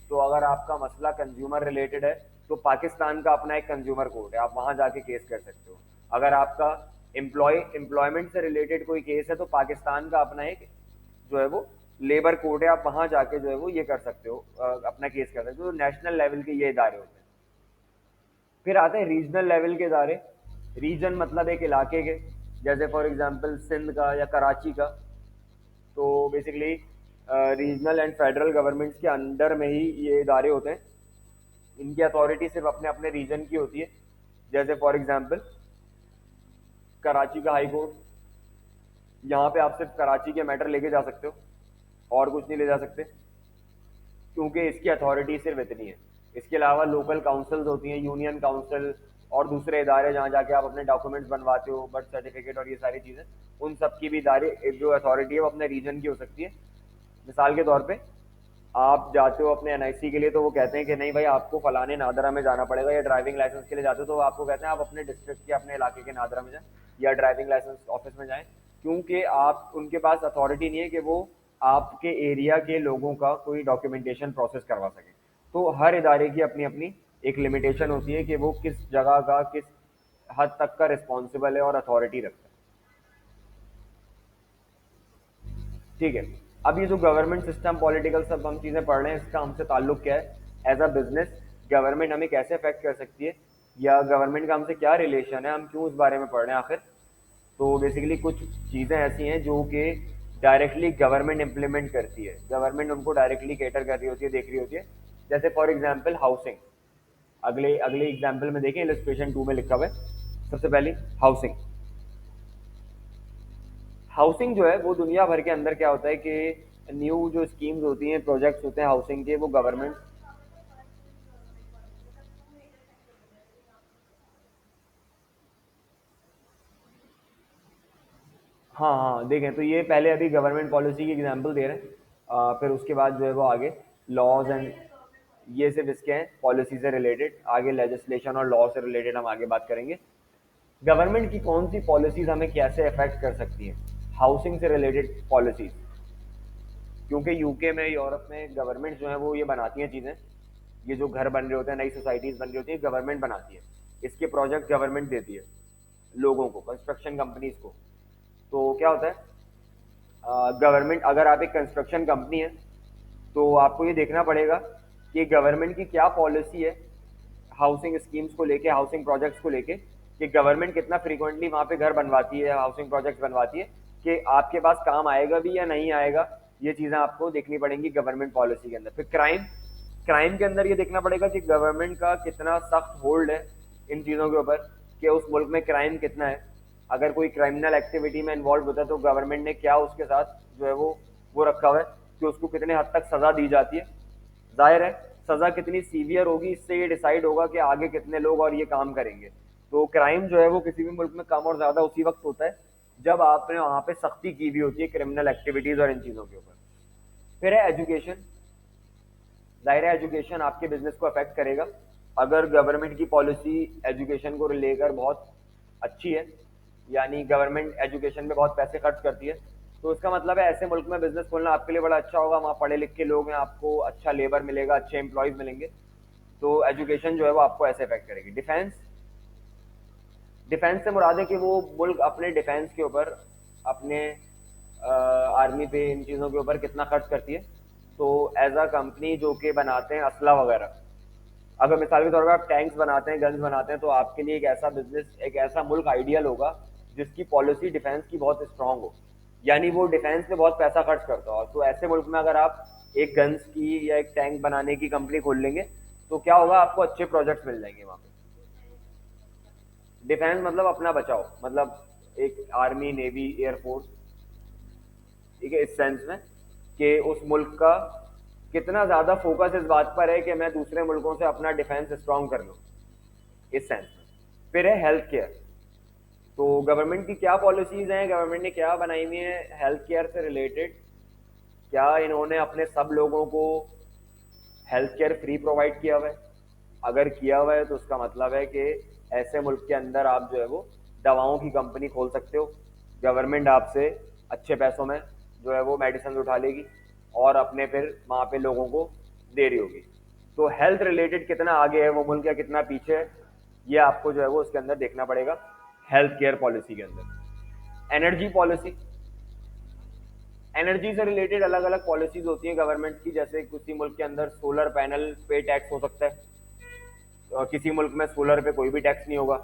तो अगर आपका मसला कंज्यूमर रिलेटेड है तो पाकिस्तान का अपना एक कंज्यूमर कोर्ट है, आप वहां जाके केस कर सकते हो। अगर आपका एम्प्लॉयमेंट से रिलेटेड कोई केस है तो पाकिस्तान का अपना एक जो है वो लेबर कोर्ट है, आप वहां जाके जो है वो ये कर सकते हो, अपना केस कर सकते हो। तो नेशनल लेवल के ये इदारे होते हैं। फिर आते हैं रीजनल लेवल के इदारे। रीजन मतलब एक इलाके के, जैसे फॉर एग्जांपल सिंध का या कराची का। तो basically regional and federal governments के अंडर में ही ये इदारे होते हैं। इनकी अथॉरिटी सिर्फ अपने अपने रीजन की होती है। जैसे फॉर एग्जांपल कराची का हाई कोर्ट, यहाँ पे आप सिर्फ कराची के मैटर लेके जा सकते हो और कुछ नहीं ले जा सकते, क्योंकि इसकी अथॉरिटी सिर्फ इतनी है। इसके अलावा लोकल काउंसिल्स होती हैं, यूनियन काउंसिल और दूसरे इदारे जहाँ जाके आप अपने डॉक्यूमेंट्स बनवाते हो, बर्थ सर्टिफिकेट और ये सारी चीज़ें, उन सब की भी इदारे जो अथॉरिटी है वो अपने रीजन की हो सकती है। मिसाल के तौर पे आप जाते हो अपने एनआईसी के लिए तो वो कहते हैं कि नहीं भाई आपको फलाने नादरा में जाना पड़ेगा, या ड्राइविंग लाइसेंस के लिए जाते हो तो आपको कहते हैं आप अपने डिस्ट्रिक्ट के अपने इलाके के नादरा में जाएं या ड्राइविंग लाइसेंस ऑफिस में जाएं, क्योंकि आप उनके पास अथॉरिटी नहीं है कि वो आपके एरिया के लोगों का कोई डॉक्यूमेंटेशन प्रोसेस करवा सके। तो हर इदारे की अपनी अपनी एक लिमिटेशन होती है कि वो किस जगह का किस हद तक का रिस्पॉन्सिबल है और अथॉरिटी रखता है, ठीक है। अब ये जो गवर्नमेंट सिस्टम, पॉलिटिकल सब हम चीज़ें पढ़ रहे हैं, इसका हमसे ताल्लुक क्या है? एज अ बिजनेस गवर्नमेंट हमें कैसे अफेक्ट कर सकती है, या गवर्नमेंट का हमसे क्या रिलेशन है, हम क्यों इस बारे में पढ़ रहे हैं आखिर? तो बेसिकली कुछ चीज़ें ऐसी हैं जो कि डायरेक्टली गवर्नमेंट इम्प्लीमेंट करती है, गवर्नमेंट उनको डायरेक्टली कैटर कर रही होती है, देख रही होती है। जैसे फॉर एग्जांपल हाउसिंग, अगले अगले एग्जांपल में देखें, इलस्ट्रेशन 2 में लिखा हुआ है। सबसे पहले हाउसिंग। हाउसिंग जो है वो दुनिया भर के अंदर क्या होता है कि न्यू जो स्कीम्स होती हैं, प्रोजेक्ट्स होते हैं हाउसिंग के, वो गवर्नमेंट, हाँ हाँ देखें तो ये पहले अभी गवर्नमेंट पॉलिसी की एग्जांपल दे रहे हैं, फिर उसके बाद जो है वो आगे लॉज एंड, ये सिर्फ इसके हैं पॉलिसी से रिलेटेड, आगे लेजिस्लेशन और लॉ से रिलेटेड हम आगे बात करेंगे। गवर्नमेंट की कौन सी पॉलिसीज हमें कैसे अफेक्ट कर सकती हैं, हाउसिंग से रिलेटेड पॉलिसीज। क्योंकि यूके में, यूरोप में गवर्नमेंट जो है वो ये बनाती हैं चीज़ें, ये जो घर बन रहे होते हैं, नई सोसाइटीज़ बन रही होती है, गवर्नमेंट बनाती है। इसके प्रोजेक्ट गवर्नमेंट देती है लोगों को, कंस्ट्रक्शन कंपनीज को। तो क्या होता है, गवर्नमेंट, अगर आप एक कंस्ट्रक्शन कंपनी है तो आपको ये देखना पड़ेगा कि गवर्नमेंट की क्या पॉलिसी है हाउसिंग स्कीम्स को लेके, हाउसिंग प्रोजेक्ट्स को लेके, कि गवर्नमेंट कितना फ्रीक्वेंटली वहाँ पे घर बनवाती है, हाउसिंग प्रोजेक्ट्स बनवाती है, कि आपके पास काम आएगा भी या नहीं आएगा। ये चीज़ें आपको देखनी पड़ेंगी गवर्नमेंट पॉलिसी के अंदर। फिर क्राइम, क्राइम के अंदर ये देखना पड़ेगा कि गवर्नमेंट का कितना सख्त होल्ड है इन चीज़ों के ऊपर, कि उस मुल्क में क्राइम कितना है। अगर कोई क्रिमिनल एक्टिविटी में इन्वॉल्व होता है तो गवर्नमेंट ने क्या उसके साथ जो है वो रखा हुआ है कि उसको कितने हद तक सज़ा दी जाती है। जाहिर है सज़ा कितनी सीवियर होगी इससे ये डिसाइड होगा कि आगे कितने लोग और ये काम करेंगे। तो क्राइम जो है वो किसी भी मुल्क में कम और ज़्यादा उसी वक्त होता है जब आपने वहाँ पे सख्ती की भी होती है क्रिमिनल एक्टिविटीज़ और इन चीज़ों के ऊपर। फिर है एजुकेशन। ज़ाहिर है एजुकेशन आपके बिजनेस को अफेक्ट करेगा। अगर गवर्नमेंट की पॉलिसी एजुकेशन को लेकर बहुत अच्छी है, यानी गवर्नमेंट एजुकेशन में बहुत पैसे खर्च करती है, तो इसका मतलब है ऐसे मुल्क में बिजनेस खोलना आपके लिए बड़ा अच्छा होगा। वहाँ पढ़े लिखे लोग हैं, आपको अच्छा लेबर मिलेगा, अच्छे एम्प्लॉयज़ मिलेंगे। तो एजुकेशन जो है वो आपको ऐसे अफेक्ट करेगी। डिफेंस, डिफेंस से मुराद है कि वो मुल्क अपने डिफेंस के ऊपर, अपने आर्मी पे, इन चीज़ों के ऊपर कितना खर्च करती है। तो एज अ कंपनी जो कि बनाते हैं असला वगैरह, अगर मिसाल के तौर पर आप टैंक्स बनाते हैं, गन्स बनाते हैं, तो आपके लिए एक ऐसा बिजनेस, एक ऐसा मुल्क आइडियल होगा जिसकी पॉलिसी डिफेंस की बहुत स्ट्रांग हो। यानी वो डिफेंस पे बहुत पैसा खर्च करता है। तो ऐसे मुल्क में अगर आप एक गन्स की या एक टैंक बनाने की कंपनी खोल लेंगे तो क्या होगा, आपको अच्छे प्रोजेक्ट्स मिल जाएंगे वहाँ पे। डिफेंस मतलब अपना बचाओ, मतलब एक आर्मी, नेवी, एयरफोर्स, ठीक है, इस सेंस में कि उस मुल्क का कितना ज़्यादा फोकस इस बात पर है कि मैं दूसरे मुल्कों से अपना डिफेंस स्ट्रॉन्ग कर लूँ, इस सेंस में। फिर है हेल्थ केयर। तो गवर्नमेंट की क्या पॉलिसीज़ हैं, गवर्नमेंट ने क्या बनाई हुई है हेल्थ केयर से रिलेटेड? क्या इन्होंने अपने सब लोगों को हेल्थ केयर फ्री प्रोवाइड किया हुआ है? अगर किया हुआ है तो उसका मतलब है कि ऐसे मुल्क के अंदर आप जो है वो दवाओं की कंपनी खोल सकते हो। गवर्नमेंट आपसे अच्छे पैसों में जो है वो मेडिसिन उठा लेगी और अपने फिर वहाँ पे लोगों को दे रही होगी। तो हेल्थ रिलेटेड कितना आगे है वो मुल्क या कितना पीछे है, ये आपको जो है वो उसके अंदर देखना पड़ेगा हेल्थ केयर पॉलिसी के अंदर। एनर्जी पॉलिसी, एनर्जी से रिलेटेड अलग अलग पॉलिसीज होती हैं गवर्नमेंट की। जैसे किसी मुल्क के अंदर सोलर पैनल पे टैक्स हो सकता है, किसी मुल्क में सोलर पे कोई भी टैक्स नहीं होगा।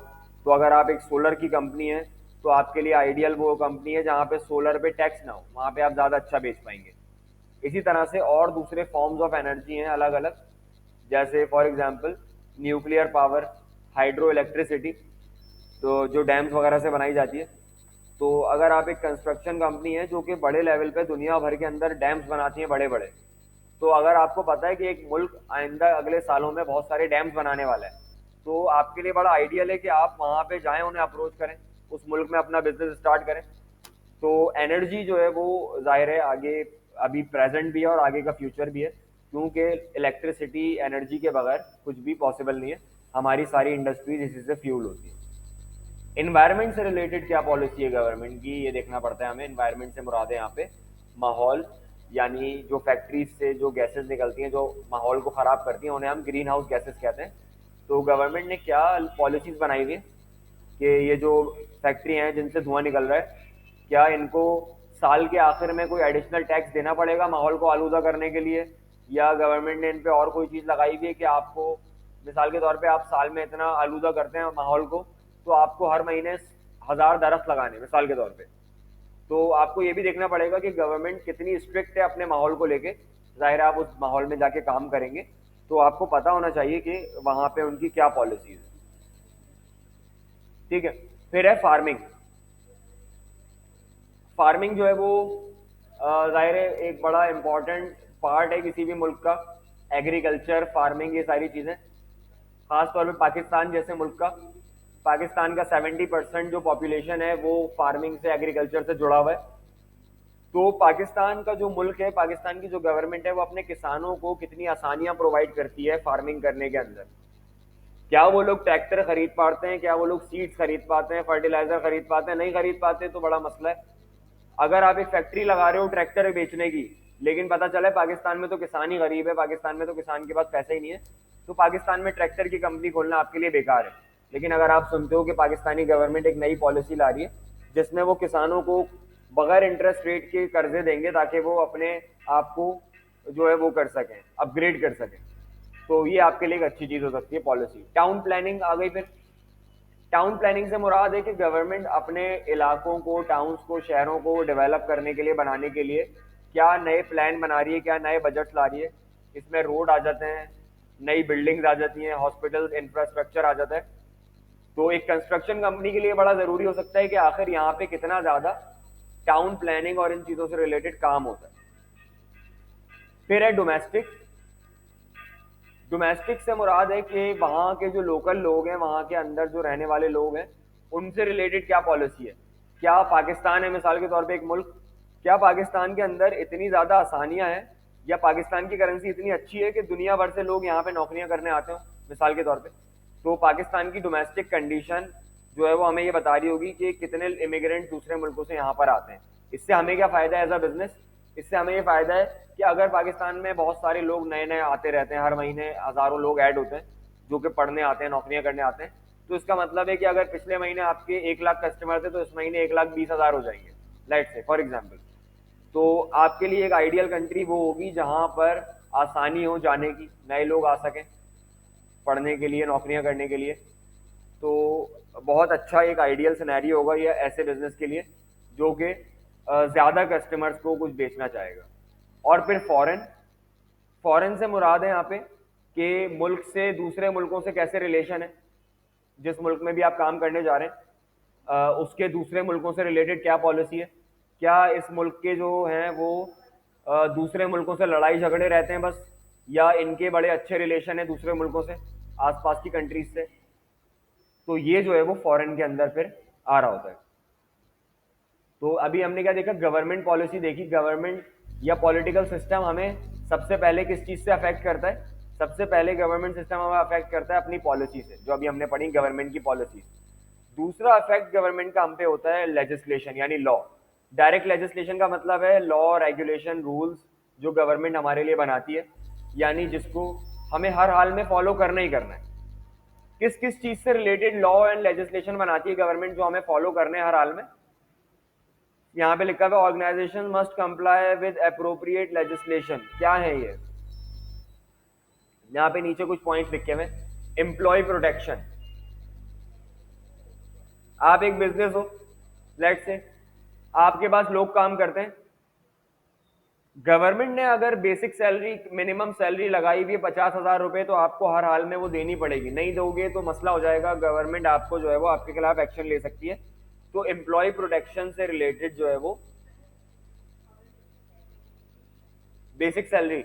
तो अगर आप एक सोलर की कंपनी है तो आपके लिए आइडियल वो कंपनी है जहाँ पे सोलर पे टैक्स ना हो, वहाँ पे आप ज़्यादा अच्छा बेच पाएंगे। इसी तरह से और दूसरे फॉर्म्स ऑफ एनर्जी हैं अलग अलग, जैसे for example nuclear power, hydro electricity, तो जो डैम्स वगैरह से बनाई जाती है। तो अगर आप एक कंस्ट्रक्शन कंपनी है जो कि बड़े लेवल पे दुनिया भर के अंदर डैम्स बनाती है बड़े बड़े, तो अगर आपको पता है कि एक मुल्क आइंदा अगले सालों में बहुत सारे डैम्स बनाने वाला है, तो आपके लिए बड़ा आइडियल है कि आप वहाँ पे जाएं, उन्हें अप्रोच करें, उस मुल्क में अपना बिजनेस स्टार्ट करें। तो एनर्जी जो है वो जाहिर है आगे, अभी प्रेजेंट भी है और आगे का फ्यूचर भी है, क्योंकि इलेक्ट्रिसिटी एनर्जी के बगैर कुछ भी पॉसिबल नहीं है। हमारी सारी इंडस्ट्रीज इसी से फ्यूल होती है। इन्वायरमेंट से रिलेटेड क्या पॉलिसी है गवर्नमेंट की, ये देखना पड़ता है हमें। इन्वायरमेंट से मुराद है यहाँ पे माहौल, यानी जो फैक्ट्रीज से जो गैसेस निकलती हैं जो माहौल को ख़राब करती हैं, उन्हें हम ग्रीन हाउस गैसेस कहते हैं। तो गवर्नमेंट ने क्या पॉलिसीज़ बनाई हुई है कि ये जो फैक्ट्री हैं जिनसे धुआं निकल रहा है, क्या इनको साल के आखिर में कोई एडिशनल टैक्स देना पड़ेगा माहौल को आलूदा करने के लिए, या गवर्नमेंट ने इन पे और कोई चीज़ लगाई हुई है कि आपको, मिसाल के तौर पे आप साल में इतना आलूदा करते हैं माहौल को, तो आपको हर महीने 1000 दरख्त लगाने, मिसाल के तौर पे। तो आपको ये भी देखना पड़ेगा कि गवर्नमेंट कितनी स्ट्रिक्ट है अपने माहौल को लेके। जाहिर है आप उस माहौल में जाके काम करेंगे तो आपको पता होना चाहिए कि वहाँ पे उनकी क्या पॉलिसीज है, ठीक है। फिर है फार्मिंग। फार्मिंग जो है वो जाहिर है एक बड़ा इम्पॉर्टेंट पार्ट है किसी भी मुल्क का। एग्रीकल्चर, फार्मिंग, ये सारी चीज़ें, खास तौर पे पाकिस्तान जैसे मुल्क का, पाकिस्तान का 70% जो पॉपुलेशन है वो फार्मिंग से, एग्रीकल्चर से जुड़ा हुआ है। तो पाकिस्तान का जो मुल्क है, पाकिस्तान की जो गवर्नमेंट है, वो अपने किसानों को कितनी आसानियां प्रोवाइड करती है फार्मिंग करने के अंदर। क्या वो लोग ट्रैक्टर खरीद पाते हैं, क्या वो लोग सीड्स खरीद पाते हैं, फर्टिलाइजर खरीद पाते हैं? नहीं खरीद पाते, तो बड़ा मसला है। अगर आप एक फैक्ट्री लगा रहे हो ट्रैक्टर बेचने की, लेकिन पता चला है पाकिस्तान में तो किसान ही गरीब है, पाकिस्तान में तो किसान के पास पैसे ही नहीं है, तो पाकिस्तान में ट्रैक्टर की कंपनी खोलना आपके लिए बेकार है। लेकिन अगर आप सुनते हो कि पाकिस्तानी गवर्नमेंट एक नई पॉलिसी ला रही है जिसमें वो किसानों को बगैर इंटरेस्ट रेट के कर्जे देंगे ताकि वो अपने आप को जो है वो कर सकें, अपग्रेड कर सकें, तो ये आपके लिए एक अच्छी चीज़ हो सकती है पॉलिसी। टाउन प्लानिंग आ गई फिर। टाउन प्लानिंग से मुराद है कि गवर्नमेंट अपने इलाकों को, टाउन्स को, शहरों को डेवलप करने के लिए, बनाने के लिए क्या नए प्लान बना रही है, क्या नए बजट ला रही है। इसमें रोड आ जाते हैं, नई बिल्डिंग्स आ जाती हैं, हॉस्पिटल इंफ्रास्ट्रक्चर आ जाता है। तो एक कंस्ट्रक्शन कंपनी के लिए बड़ा ज़रूरी हो सकता है कि आखिर यहाँ पे कितना ज़्यादा टाउन प्लानिंग और इन चीज़ों से रिलेटेड काम होता है। फिर है डोमेस्टिक। डोमेस्टिक से मुराद है कि वहाँ के जो लोकल लोग हैं, वहाँ के अंदर जो रहने वाले लोग हैं, उनसे रिलेटेड क्या पॉलिसी है। क्या पाकिस्तान है मिसाल के तौर पे एक मुल्क, क्या पाकिस्तान के अंदर इतनी ज़्यादा आसानियाँ हैं या पाकिस्तान की करेंसी इतनी अच्छी है कि दुनिया भर से लोग यहाँ पे नौकरियाँ करने आते हो, मिसाल के तौर पे? तो पाकिस्तान की डोमेस्टिक कंडीशन जो है वो हमें ये बता रही होगी कि कितने इमिग्रेंट दूसरे मुल्कों से यहाँ पर आते हैं। इससे हमें क्या फ़ायदा है एज अ बिजनेस? इससे हमें ये फ़ायदा है कि अगर पाकिस्तान में बहुत सारे लोग नए नए आते रहते हैं, हर महीने हज़ारों लोग ऐड होते हैं जो कि पढ़ने आते हैं, नौकरियां करने आते हैं, तो इसका मतलब है कि अगर पिछले महीने आपके 1 लाख कस्टमर थे तो इस महीने 1,20,000 हो जाएंगे, लेट्स से फॉर एग्जाम्पल। तो आपके लिए एक आइडियल कंट्री वो होगी जहाँ पर आसानी हो जाने की, नए लोग आ सकें पढ़ने के लिए, नौकरियां करने के लिए। तो बहुत अच्छा एक आइडियल सिनेरियो होगा ये ऐसे बिजनेस के लिए जो कि ज़्यादा कस्टमर्स को कुछ बेचना चाहेगा। और फिर फॉरेन, फॉरेन से मुराद है यहाँ पे कि मुल्क से दूसरे मुल्कों से कैसे रिलेशन है, जिस मुल्क में भी आप काम करने जा रहे हैं उसके दूसरे मुल्कों से रिलेटेड क्या पॉलिसी है, क्या इस मुल्क के जो हैं वो दूसरे मुल्कों से लड़ाई झगड़े रहते हैं बस, या इनके बड़े अच्छे रिलेशन है दूसरे मुल्कों से, आसपास की कंट्रीज से। तो ये जो है वो फॉरेन के अंदर फिर आ रहा होता है। तो अभी हमने क्या देखा, गवर्नमेंट पॉलिसी देखी, गवर्नमेंट या पॉलिटिकल सिस्टम हमें सबसे पहले किस चीज़ से अफेक्ट करता है, सबसे पहले गवर्नमेंट सिस्टम हमें अफेक्ट करता है अपनी पॉलिसी से, जो अभी हमने पढ़ी गवर्नमेंट की पॉलिसी। दूसरा अफेक्ट गवर्नमेंट का हम पे होता है लेजिस्लेशन यानी लॉ। डायरेक्ट लेजिस्लेशन का मतलब है लॉ, रेगुलेशन, रूल्स जो गवर्नमेंट हमारे लिए बनाती है, यानी जिसको हमें हर हाल में फॉलो करना ही करना है। किस किस चीज़ से रिलेटेड लॉ एंड लेजिस्लेशन बनाती है गवर्नमेंट जो हमें फॉलो करने हैं हर हाल में। यहाँ पे लिखा हुआ organisation must comply with appropriate legislation. क्या है ये, यहाँ पे नीचे कुछ पॉइंट्स लिखे हुए। एम्प्लॉय प्रोटेक्शन, आप एक बिजनेस हो, लेट्स से आपके पास लोग काम करते हैं, गवर्नमेंट ने अगर बेसिक सैलरी, मिनिमम सैलरी लगाई हुई है 50,000 रुपए, तो आपको हर हाल में वो देनी पड़ेगी। नहीं दोगे तो मसला हो जाएगा, गवर्नमेंट आपको जो है वो आपके खिलाफ एक्शन ले सकती है। तो एम्प्लॉय प्रोटेक्शन से रिलेटेड जो है वो बेसिक सैलरी,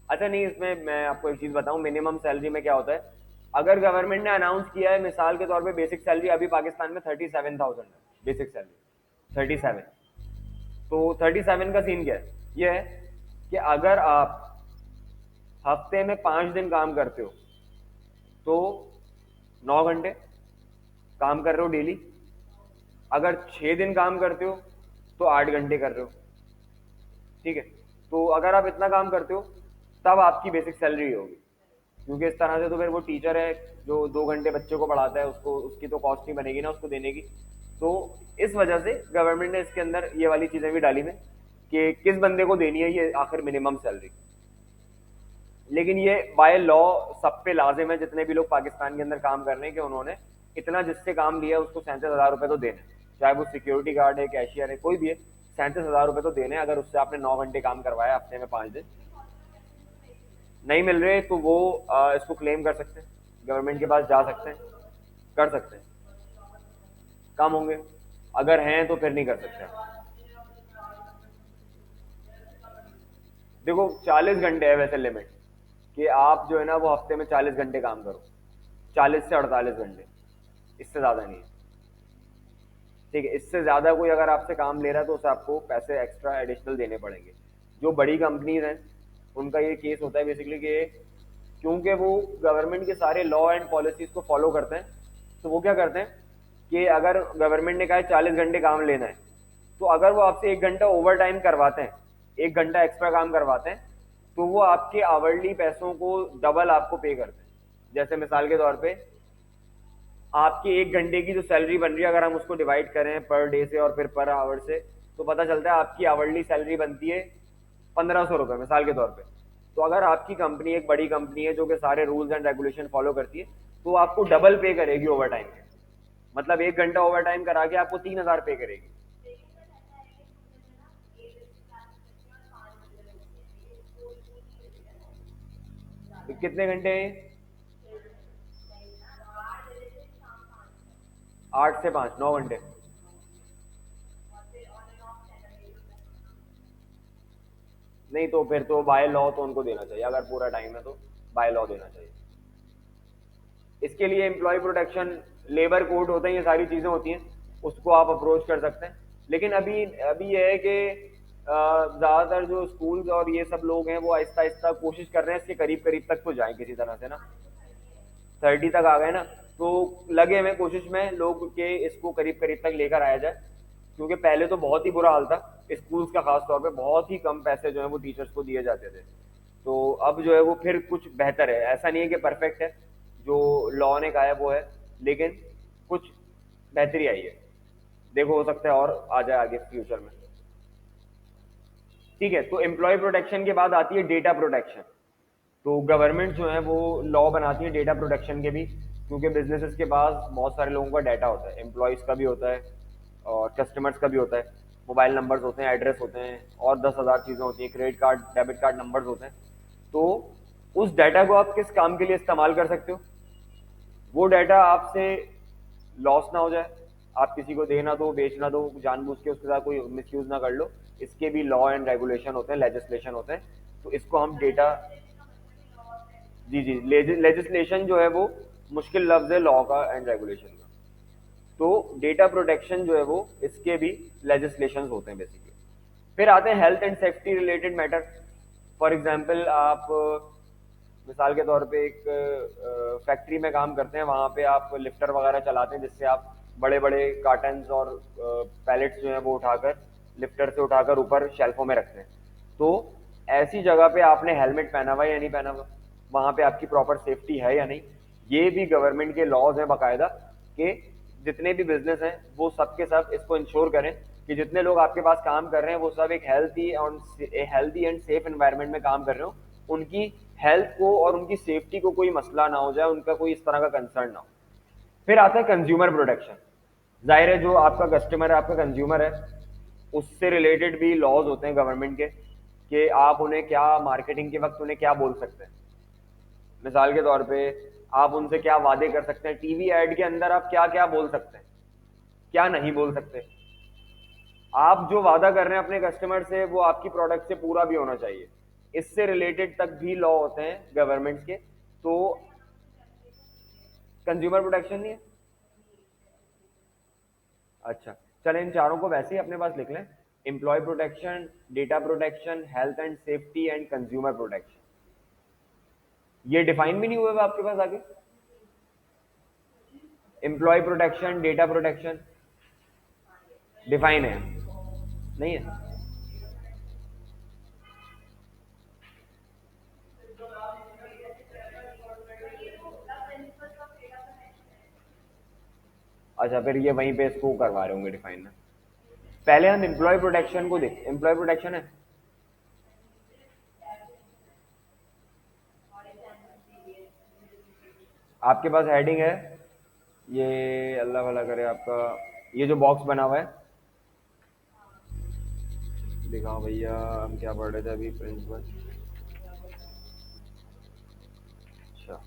अच्छा नहीं, इसमें मैं आपको एक चीज बताऊं, मिनिमम सैलरी में क्या होता है, अगर गवर्नमेंट ने अनाउंस किया है मिसाल के तौर पे बेसिक सैलरी अभी पाकिस्तान में 37,000 है, बेसिक सैलरी 37, तो 37 का सीन क्या है, ये है कि अगर आप हफ्ते में 5 दिन काम करते हो तो 9 घंटे काम कर रहे हो डेली, अगर 6 दिन काम करते हो तो 8 घंटे कर रहे हो, ठीक है। तो अगर आप इतना काम करते हो तब आपकी बेसिक सैलरी होगी, क्योंकि इस तरह से तो फिर वो टीचर है जो 2 घंटे बच्चे को पढ़ाता है, उसको उसकी तो कॉस्ट नहीं बनेगी ना उसको देने की। तो इस वजह से गवर्नमेंट ने इसके अंदर ये वाली चीज़ें भी डाली हैं कि किस बंदे को देनी है ये आखिर मिनिमम सैलरी। लेकिन ये बाय लॉ सब पे लाजिम है, जितने भी लोग पाकिस्तान के अंदर काम कर रहे हैं, कि उन्होंने इतना जिससे काम लिया उसको 37,000 रुपये तो देने, चाहे वो सिक्योरिटी गार्ड है, कैशियर है, कोई भी है, 37,000 रुपये तो देने। अगर उससे आपने 9 घंटे काम करवाया हफ्ते में 5 दिन नहीं मिल रहे तो वो इसको क्लेम कर सकते हैं, गवर्नमेंट के पास जा सकते हैं, कर सकते हैं, कम होंगे, अगर हैं तो फिर नहीं कर सकते। देखो 40 घंटे है वैसे लिमिट, कि आप जो है ना वो हफ्ते में 40 घंटे काम करो, 40 से 48 घंटे, इससे ज़्यादा नहीं है, ठीक है। इससे ज़्यादा कोई अगर आपसे काम ले रहा है तो उसे आपको पैसे एक्स्ट्रा एडिशनल देने पड़ेंगे। जो बड़ी कंपनीज हैं उनका ये केस होता है बेसिकली कि क्योंकि वो गवर्नमेंट के सारे लॉ एंड पॉलिसीज़ को फॉलो करते हैं, तो वो क्या करते हैं कि अगर गवर्नमेंट ने कहा है 40 घंटे काम लेना है, तो अगर वो आपसे 1 घंटा ओवर टाइम करवाते हैं, 1 घंटा एक्स्ट्रा काम करवाते हैं, तो वो आपके आवरली पैसों को डबल आपको पे करते हैं। जैसे मिसाल के तौर पे आपकी 1 घंटे की जो सैलरी बन रही है, अगर हम उसको डिवाइड करें पर डे से और फिर पर आवर से, तो पता चलता है आपकी आवरली सैलरी बनती है 1,500 रुपये मिसाल के तौर पे। तो अगर आपकी कंपनी एक बड़ी कंपनी है जो कि सारे रूल्स एंड रेगुलेशन फॉलो करती है, तो आपको डबल पे करेगी ओवर टाइम के, मतलब 1 घंटा ओवर टाइम करा के आपको 3,000 पे करेगी। तो कितने घंटे हैं? 8 से 5, 9 घंटे। नहीं तो फिर तो बाय लॉ तो उनको देना चाहिए, अगर पूरा टाइम है तो बाय लॉ देना चाहिए। इसके लिए एम्प्लॉय प्रोटेक्शन, लेबर कोड होते हैं, ये सारी चीज़ें होती हैं, उसको आप अप्रोच कर सकते हैं। लेकिन अभी अभी ये है कि ज़्यादातर जो स्कूल्स और ये सब लोग हैं वो आहिस्ता आहिस्ता कोशिश कर रहे हैं इसके करीब करीब तक तो जाएं किसी तरह से ना, 30 तक आ गए ना, तो लगे हुए कोशिश में लोग के इसको करीब करीब तक लेकर आया जाए, क्योंकि पहले तो बहुत ही बुरा हाल था स्कूल्स का, खास तौर पे बहुत ही कम पैसे जो है वो टीचर्स को दिए जाते थे। तो अब जो है वो फिर कुछ बेहतर है, ऐसा नहीं है कि परफेक्ट है जो लॉ ने कहा है वो है, लेकिन कुछ बेहतरी आई है, देखो हो सकता है और आ जाए आगे फ्यूचर में, ठीक है। तो एम्प्लॉय प्रोटेक्शन के बाद आती है डेटा प्रोटेक्शन। तो गवर्नमेंट जो है वो लॉ बनाती है डेटा प्रोटेक्शन के भी, क्योंकि बिजनेसेस के पास बहुत सारे लोगों का डाटा होता है, एम्प्लॉयज़ का भी होता है और कस्टमर्स का भी होता है। मोबाइल नंबर्स होते हैं, एड्रेस होते हैं, और 10,000 चीज़ें होती हैं, credit card debit card numbers होते हैं। तो उस डाटा को आप किस काम के लिए इस्तेमाल कर सकते हो? वो डाटा आपसे लॉस ना हो जाए, आप किसी को दे ना दो, बेच ना दो, जानबूझ के उसके साथ कोई मिसयूज ना कर लो। इसके भी लॉ एंड रेगुलेशन होते हैं, लेजिस्लेशन होते हैं। तो इसको हम डेटा, जी जी, लेजिस्लेशन जो है वो मुश्किल लफ्ज है लॉ का एंड रेगुलेशन का। तो डेटा प्रोटेक्शन जो है वो इसके भी लेजिस्लेशन होते हैं बेसिकली। फिर आते हैं health and safety related matter. For example आप मिसाल के तौर पे एक फैक्ट्री में काम करते हैं, वहाँ पे आप लिफ्टर वगैरह चलाते हैं, जिससे आप बड़े बड़े कार्टन्स और पैलेट्स जो हैं वो उठाकर लिफ्टर से उठाकर ऊपर शेल्फों में रखते हैं। तो ऐसी जगह पे आपने हेलमेट पहना हुआ है या नहीं पहना हुआ, वहाँ पे आपकी प्रॉपर सेफ्टी है या नहीं, ये भी गवर्नमेंट के लॉज हैं बाकायदा कि जितने भी बिजनेस हैं वो सब के सब इसको इंश्योर करें कि जितने लोग आपके पास काम कर रहे हैं वो सब एक हेल्थी एंड सेफ एनवायरनमेंट में काम कर रहे हो, उनकी हेल्थ को और उनकी सेफ्टी को कोई मसला ना हो जाए, उनका कोई इस तरह का कंसर्न ना हो। फिर आता है कंज्यूमर प्रोटेक्शन। जाहिर है जो आपका कस्टमर है, आपका कंज्यूमर है, उससे रिलेटेड भी लॉज होते हैं गवर्नमेंट के कि आप उन्हें क्या मार्केटिंग के वक्त उन्हें क्या बोल सकते हैं। मिसाल के तौर पे आप उनसे क्या वादे कर सकते हैं, टीवी एड के अंदर आप क्या क्या बोल सकते हैं, क्या नहीं बोल सकते। आप जो वादा कर रहे हैं अपने कस्टमर से वो आपकी प्रोडक्ट से पूरा भी होना चाहिए। इससे रिलेटेड तक भी लॉ होते हैं गवर्नमेंट के। तो कंज्यूमर प्रोटेक्शन नहीं है? अच्छा, चलें इन चारों को वैसे ही अपने पास लिख लें। Employ protection, data protection, health and safety and consumer protection. ये डिफाइन भी नहीं हुए आपके पास आगे? Employ protection, data protection define है नहीं है? अच्छा, फिर ये वहीं पे इसको करवा रहे होंगे डिफाइन ना। पहले हम एम्प्लॉय प्रोटेक्शन को देख, एम्प्लॉय प्रोटेक्शन है आपके पास, हेडिंग है ये, अल्लाह भला करे आपका, ये जो बॉक्स बना हुआ है, दिखाओ भैया, हम क्या पढ़ रहे थे अभी, प्रिंसिपल। अच्छा,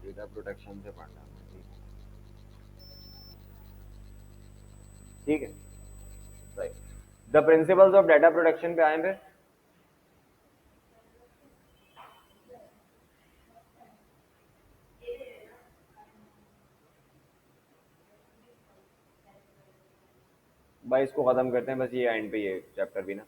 डेटा प्रोटेक्शन से पढ़ना है, ठीक है। Right, the principles of data protection पे आए फिर। भाई इसको खत्म करते हैं बस, ये एंड पे ये चैप्टर भी ना।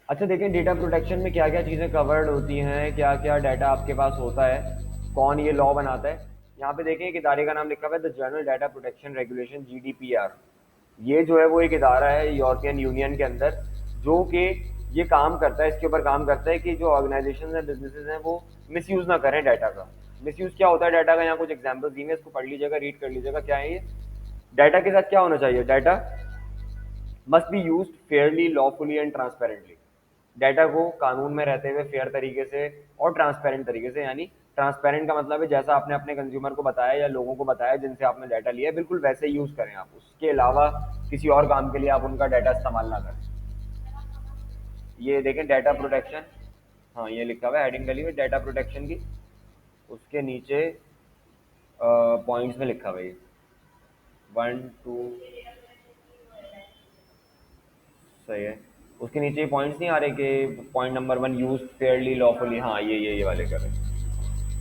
अच्छा देखें डेटा प्रोटेक्शन में क्या क्या चीज़ें कवर्ड होती हैं, क्या क्या डाटा आपके पास होता है, कौन ये लॉ बनाता है। यहाँ पे देखें एक इदारे का नाम लिखा हुआ है, the general data protection regulation, GDPR. ये जो है वो एक इदारा है यूरोपियन यूनियन के अंदर, जो कि ये काम करता है, इसके ऊपर काम करता है कि जो ऑर्गेनाइजेशन हैं, बिजनेसेस हैं, वो मिसयूज़ ना करें डाटा का। मिसयूज़ क्या होता है डाटा का, यहाँ कुछ एग्जाम्पल्स दी हैं, इसको पढ़ लीजिएगा, रीड कर लीजिएगा क्या है ये। डाटा के साथ क्या होना चाहिए, data must be use Fairlie, lawfully and transparently. Data को कानून में रहते हुए फेयर तरीके से और ट्रांसपेरेंट तरीके से, यानी ट्रांसपेरेंट का मतलब है जैसा आपने अपने कंज्यूमर को बताया या लोगों को बताया जिनसे आपने डाटा लिया है, बिल्कुल वैसे ही यूज करें आप, उसके अलावा किसी और काम के लिए आप उनका डाटा इस्तेमाल ना करें। ये देखें डाटा प्रोटेक्शन, हाँ ये लिखा हुआ है, हेडिंग डली हुई डाटा प्रोटेक्शन की, उसके नीचे पॉइंट्स में लिखा हुआ है 1 2, सही है। उसके नीचे पॉइंट्स नहीं आ रहे कि point number 1 use Fairlie lawfully, हाँ ये वाले कर रहे हैं,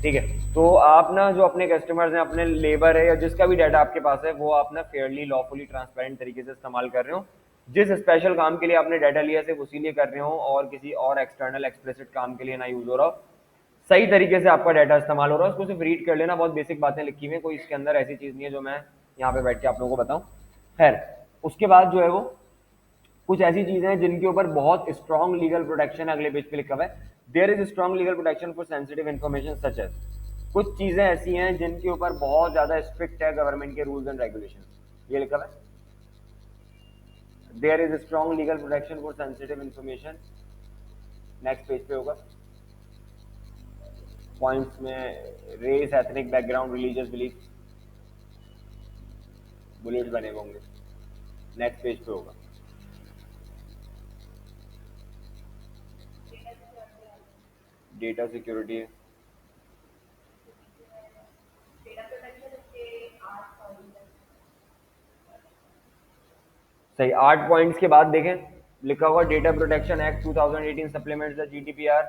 ठीक है। तो आप ना जो अपने कस्टमर्स हैं, अपने लेबर है या जिसका भी डाटा आपके पास है, वो आप ना फेयरली, लॉफुली, ट्रांसपेरेंट तरीके से इस्तेमाल कर रहे हो। जिस स्पेशल काम के लिए आपने डाटा लिया सिर्फ उसी लिए कर रहे हो, और किसी और एक्सटर्नल एक्सप्लिसिट काम के लिए ना यूज हो रहा हो, सही तरीके से आपका डाटा इस्तेमाल हो रहा है, उसको सिर्फ रीड कर लेना। बहुत बेसिक बातें लिखी हुई हैं, कोई इसके अंदर ऐसी चीज़ नहीं है जो मैं यहाँ पे बैठ के आप लोगों को बताऊँ। खैर, उसके बाद जो है वो कुछ ऐसी चीजें हैं जिनके ऊपर बहुत स्ट्रॉन्ग लीगल प्रोटेक्शन, अगले पेज पे लिखा हुआ है, there is strong legal protection for sensitive information such as. कुछ चीजें ऐसी हैं जिनके ऊपर बहुत ज्यादा स्ट्रिक्ट है गवर्नमेंट के रूल्स एंड रेगुलेशन, ये लिखा हुआ है, there is strong legal protection for sensitive information. Next page पे होगा, पॉइंट्स में race, ethnic background, religious belief, bullets बने हुए होंगे, नेक्स्ट पेज पे होगा। डेटा सिक्योरिटी है, सही। 8 पॉइंट्स के बाद देखें लिखा हुआ data protection act 2018 supplements the GDPR,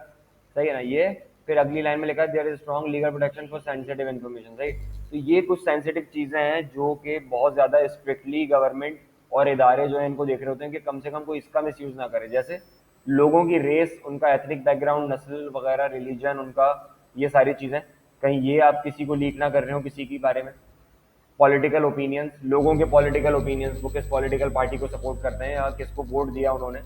सही है ना ये। फिर अगली लाइन में लिखा है there is strong legal protection for sensitive information, सही। तो ये कुछ सेंसिटिव चीजें हैं जो कि बहुत ज्यादा स्ट्रिक्टली गवर्नमेंट और इदारे जो है इनको देख रहे होते हैं कि कम से कम कोई इसका मिस यूज ना करे। जैसे लोगों की रेस, उनका एथनिक बैकग्राउंड, नस्ल वगैरह, रिलीजन उनका, ये सारी चीजें कहीं ये आप किसी को लीक ना कर रहे हो किसी के बारे में। पॉलिटिकल ओपिनियंस, लोगों के पॉलिटिकल ओपिनियंस, वो किस पॉलिटिकल पार्टी को सपोर्ट करते हैं या किसको वोट दिया उन्होंने।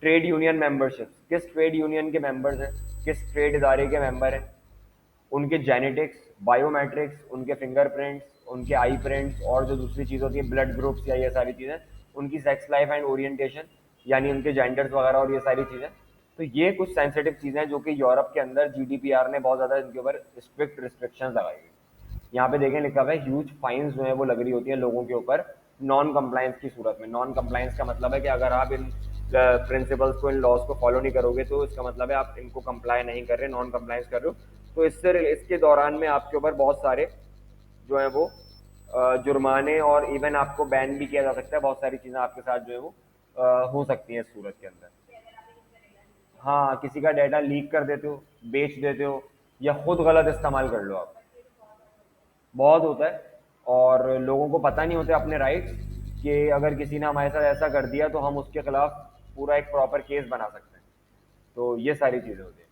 ट्रेड यूनियन मेंबरशिप, किस ट्रेड यूनियन के मेंबर्स हैं, किस ट्रेड इदारे के मेंबर हैं, उनके जेनेटिक्स, बायोमेट्रिक्स, उनके फिंगरप्रिंट्स, उनके आई प्रिंट्स, और जो दूसरी चीज़ होती है ब्लड ग्रुप्स या ये सारी चीज़ें, उनकी सेक्स लाइफ एंड ओरिएंटेशन यानी उनके जेंडर्स वगैरह और ये सारी चीज़ें। तो ये कुछ सेंसिटिव चीज़ें हैं जो कि यूरोप के अंदर जीडीपीआर ने बहुत ज़्यादा इनके ऊपर स्ट्रिक्ट रिस्ट्रिक्शंस लगाई हुई। यहाँ पे देखें लिखा हुआ है ह्यूज फाइन्स जो है वो लग रही होती है लोगों के ऊपर नॉन कंप्लायंस की सूरत में। नॉन कंप्लायंस का मतलब है कि अगर आप इन प्रिंसिपल्स को, इन लॉज को फॉलो नहीं करोगे तो इसका मतलब है आप इनको कंप्लाई नहीं कर रहे, नॉन कंप्लायंस कर रहे हो। तो इसके दौरान में आपके ऊपर बहुत सारे जो है वो जुर्माने और इवन आपको बैन भी किया जा सकता है। बहुत सारी चीज़ें आपके साथ जो है वो हो सकती हैं इस सूरत के अंदर। हाँ, किसी का डाटा लीक कर देते हो, बेच देते हो, या खुद गलत इस्तेमाल कर लो आप, बहुत होता है। और लोगों को पता नहीं होते अपने राइट्स कि अगर किसी ने हमारे साथ ऐसा कर दिया तो हम उसके खिलाफ पूरा एक प्रॉपर केस बना सकते हैं। तो ये सारी चीज़ें होती हैं।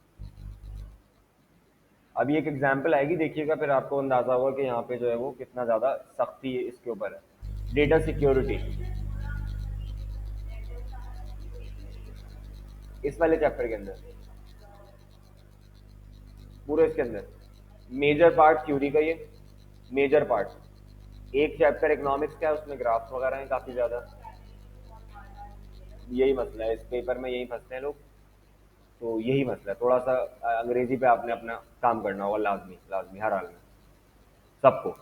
अभी एक एग्जांपल आएगी देखिएगा, फिर आपको अंदाज़ा होगा कि यहाँ पे जो है वो कितना ज़्यादा सख्ती इसके ऊपर है। डेटा सिक्योरिटी, इस वाले चैप्टर के अंदर, पूरे इसके अंदर मेजर पार्ट थ्योरी का, ये मेजर पार्ट। एक चैप्टर इकोनॉमिक्स का है, उसमें ग्राफ्स वगैरह हैं काफ़ी ज़्यादा। यही मसला है इस पेपर में, यही फंसते हैं लोग। तो यही मसला है, थोड़ा सा अंग्रेजी पे आपने अपना काम करना होगा, लाजमी लाजमी हर हाल में सबको।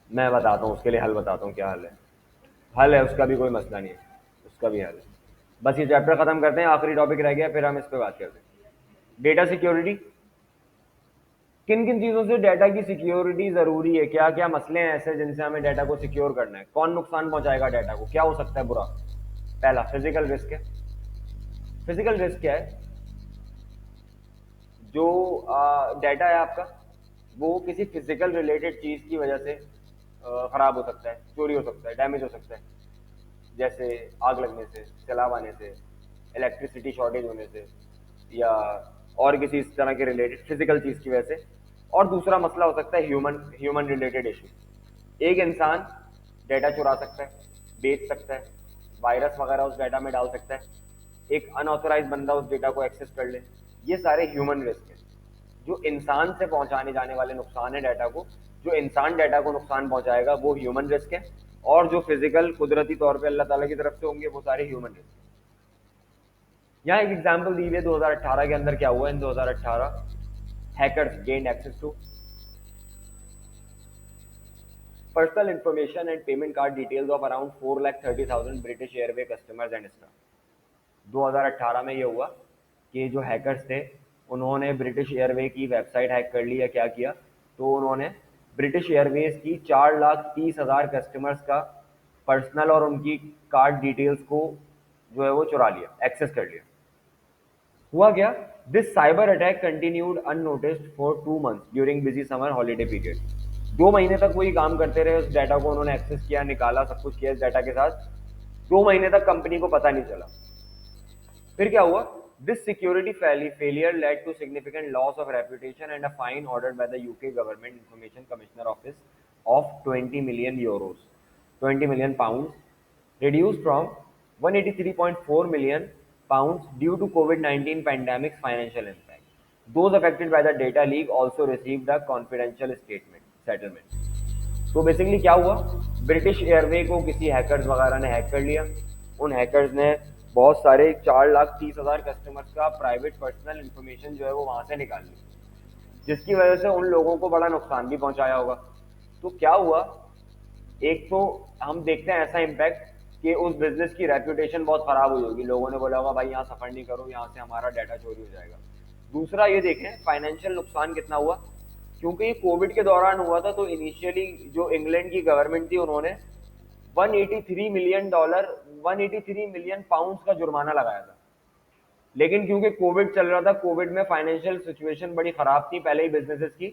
मैं बताता हूँ उसके लिए हल, बताता हूँ क्या हल है। हल है उसका भी, कोई मसला नहीं है, उसका भी हल है। बस ये चैप्टर खत्म करते हैं, आखिरी टॉपिक रह गया, फिर हम इस पर बात करते हैं। डेटा सिक्योरिटी, किन किन चीज़ों से डाटा की सिक्योरिटी ज़रूरी है, क्या क्या मसले हैं ऐसे जिनसे हमें डाटा को सिक्योर करना है, कौन नुकसान पहुंचाएगा डाटा को, क्या हो सकता है बुरा। पहला फिजिकल रिस्क है। फिजिकल रिस्क क्या है, जो डाटा है आपका वो किसी फिजिकल रिलेटेड चीज़ की वजह से ख़राब हो सकता है, चोरी हो सकता है, डैमेज हो सकता है। जैसे आग लगने से, सैलाब आने से, इलेक्ट्रिसिटी शॉर्टेज होने से, या और किसी इस तरह के रिलेटेड फिजिकल चीज़ की वजह से। और दूसरा मसला हो सकता है ह्यूमन ह्यूमन रिलेटेड इशू। एक इंसान डेटा चुरा सकता है, बेच सकता है, वायरस वगैरह उस डेटा में डाल सकता है, एक अनऑथोराइज बंदा उस डेटा को एक्सेस कर ले। ये सारे ह्यूमन रिस्क हैं। जो इंसान से पहुंचाने जाने वाले नुकसान है डाटा को, जो इंसान डाटा को नुकसान पहुंचाएगा वो ह्यूमन रिस्क है। और जो फिजिकल कुदरती तौर पे अल्लाह ताला की तरफ से होंगे वो सारे ह्यूमन रिस्क हैं। यहाँ एक एग्जांपल दी हुई है 2018 के अंदर क्या हुआ। In 2018 hackers gain access to personal information and payment card details of around 4,30,000 British Airway customers and staff. 2018 में ये हुआ कि जो हैकर्स थे उन्होंने ब्रिटिश एयरवे की वेबसाइट हैक कर ली, या क्या किया, तो उन्होंने ब्रिटिश एयरवेज की 4,30,000 कस्टमर्स का पर्सनल और उनकी कार्ड डिटेल्स को जो है वो चुरा लिया, एक्सेस कर लिया। हुआ क्या, this cyber attack continued unnoticed for 2 months during busy summer holiday period. 2 महीने तक वही काम करते रहे, उस डाटा को उन्होंने एक्सेस किया, निकाला, सब कुछ किया इस डाटा के साथ। 2 महीने तक कंपनी को पता नहीं चला। फिर क्या हुआ, this security failure led to significant loss of reputation and a fine ordered by the UK government information commissioner office of 20 million euros, 20 million pounds, reduced from 183.4 million pounds due to COVID-19 pandemic's financial impact. Those affected by the data leak also received a confidential settlement. तो basically क्या हुआ, British airway को किसी hackers वगैरह ने hack कर लिया। उन हैकर्स ने बहुत सारे 4,30,000 कस्टमर्स का प्राइवेट पर्सनल इन्फॉर्मेशन जो है वो वहां से निकाल ली, जिसकी वजह से उन लोगों को बड़ा नुकसान भी पहुंचाया होगा। तो क्या हुआ, एक तो हम देखते हैं ऐसा इम्पैक्ट कि उस बिजनेस की रेपुटेशन बहुत खराब हुई होगी, लोगों ने बोला होगा भाई यहाँ सफर नहीं करो, यहाँ से हमारा डाटा चोरी हो जाएगा। दूसरा ये देखें फाइनेंशियल नुकसान कितना हुआ, क्योंकि ये कोविड के दौरान हुआ था, तो इनिशियली जो इंग्लैंड की गवर्नमेंट थी उन्होंने 183 मिलियन डॉलर, 183 मिलियन पाउंड का जुर्माना लगाया था। लेकिन क्योंकि कोविड चल रहा था, कोविड में फाइनेंशियल सिचुएशन बड़ी खराब थी पहले ही बिजनेसेस की,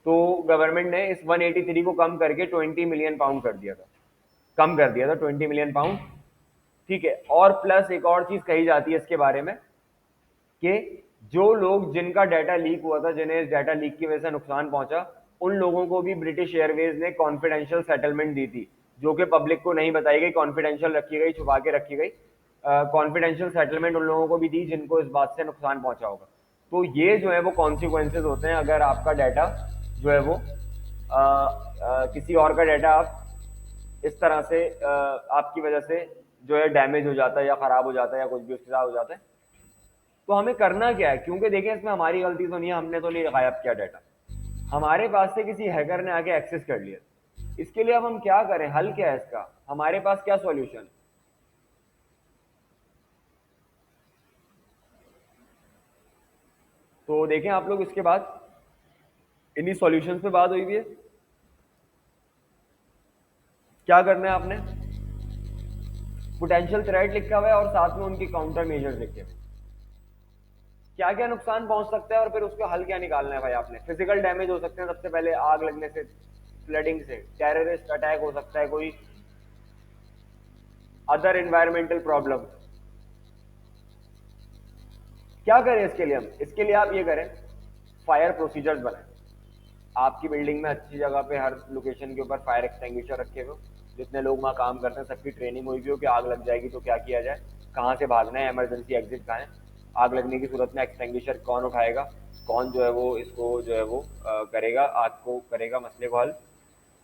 तो गवर्नमेंट ने इस 183 को कम करके 20 मिलियन पाउंड कर दिया था, कम कर दिया था 20 मिलियन पाउंड। ठीक है, और प्लस एक और चीज कही जाती है इसके बारे में कि जो लोग जिनका डाटा लीक हुआ था, जिन्हें इस डाटा लीक की वजह से नुकसान पहुंचा, उन लोगों को भी ब्रिटिश एयरवेज ने कॉन्फिडेंशियल सेटलमेंट दी थी, जो कि पब्लिक को नहीं बताई गई, कॉन्फिडेंशियल रखी गई, छुपा के रखी गई। कॉन्फिडेंशियल सेटलमेंट उन लोगों को भी दी जिनको इस बात से नुकसान पहुंचा होगा। तो ये जो है वो कॉन्सिक्वेंसेज होते हैं अगर आपका डाटा जो है वो किसी और का डाटा आप इस तरह से आपकी वजह से जो है डैमेज हो जाता है या खराब हो जाता है या कुछ भी उसके साथ हो जाता है। तो हमें करना क्या है, क्योंकि देखिए इसमें हमारी गलती तो नहीं है, हमने तो नहीं गायब किया डाटा, हमारे पास से किसी हैकर ने आके एक्सेस कर लिया। इसके लिए अब हम क्या करें, हल क्या है इसका, हमारे पास क्या सॉल्यूशन। तो देखें आप लोग, इसके बाद इन्हीं सॉल्यूशंस पे बात हुई भी है। क्या करना है आपने, पोटेंशियल थ्रेट लिखा हुआ है और साथ में उनकी काउंटर मेजर्स लिखे हुए, क्या क्या नुकसान पहुंच सकता है और फिर उसका हल क्या निकालना है भाई आपने। फिजिकल डैमेज हो सकते हैं, सबसे पहले आग लगने से, फ्लडिंग से, टेररिस्ट अटैक हो सकता है, कोई अदर एनवायरमेंटल प्रॉब्लम। क्या करें इसके लिए हम, इसके लिए आप ये करें, फायर प्रोसीजर्स बनाएं। आपकी बिल्डिंग में अच्छी जगह पे हर लोकेशन के ऊपर फायर एक्सटिंग्विशर रखे हुए हो, जितने लोग वहाँ काम करते हैं सबकी ट्रेनिंग हुई भी हो कि आग लग जाएगी तो क्या किया जाए, कहाँ से भागना है, इमरजेंसी एग्जिट कहाँ है, आग लगने की सूरत में एक्सटिंग्विशर कौन उठाएगा, कौन जो है वो इसको जो है वो करेगा, आग को करेगा, मसले को हल।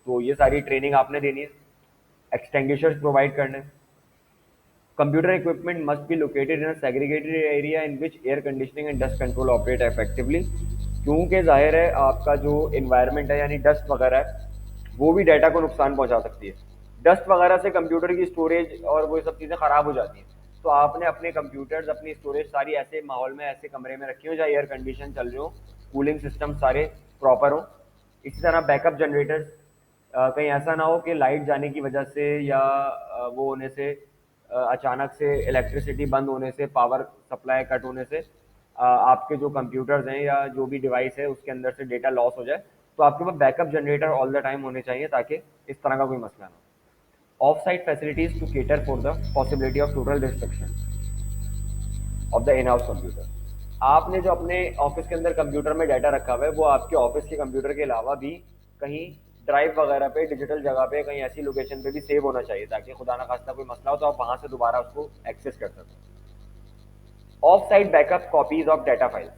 तो ये सारी ट्रेनिंग आपने देनी है, एक्सटिंग्विशर्स प्रोवाइड करने। Computer equipment must be located in a segregated area in which air conditioning and dust control operate effectively। क्योंकि जाहिर है आपका जो इन्वायरमेंट है यानी डस्ट वगैरह है वो भी डाटा को नुकसान पहुंचा सकती है। डस्ट वगैरह से कंप्यूटर की स्टोरेज और वो सब चीज़ें खराब हो जाती हैं। तो आपने अपने कंप्यूटर्स, अपनी स्टोरेज सारी ऐसे माहौल में, ऐसे कमरे में रखी हो जहाँ एयर कंडीशन चल रहे हो, कूलिंग सिस्टम सारे प्रॉपर हो। इसी तरह बैकअप जनरेटर्स, कहीं ऐसा ना हो कि लाइट जाने की वजह से या वो होने से, अचानक से इलेक्ट्रिसिटी बंद होने से, पावर सप्लाई कट होने से आपके जो कंप्यूटर्स हैं या जो भी डिवाइस है उसके अंदर से डेटा लॉस हो जाए। तो आपके पास backup generator all the time होने चाहिए ताकि इस तरह का कोई मसला ना हो। Off site facilities to cater for the possibility of total destruction of the in house computer. आपने जो अपने ऑफिस के अंदर कंप्यूटर में डाटा रखा हुआ है वो आपके ऑफिस के कंप्यूटर के अलावा भी कहीं ड्राइव वगैरह पे, डिजिटल जगह पे, कहीं ऐसी लोकेशन पे भी सेव होना चाहिए ताकि खुदा ना खास्ता कोई मसला हो तो आप वहां से दोबारा उसको एक्सेस कर सकें। Of site backup copies of data files,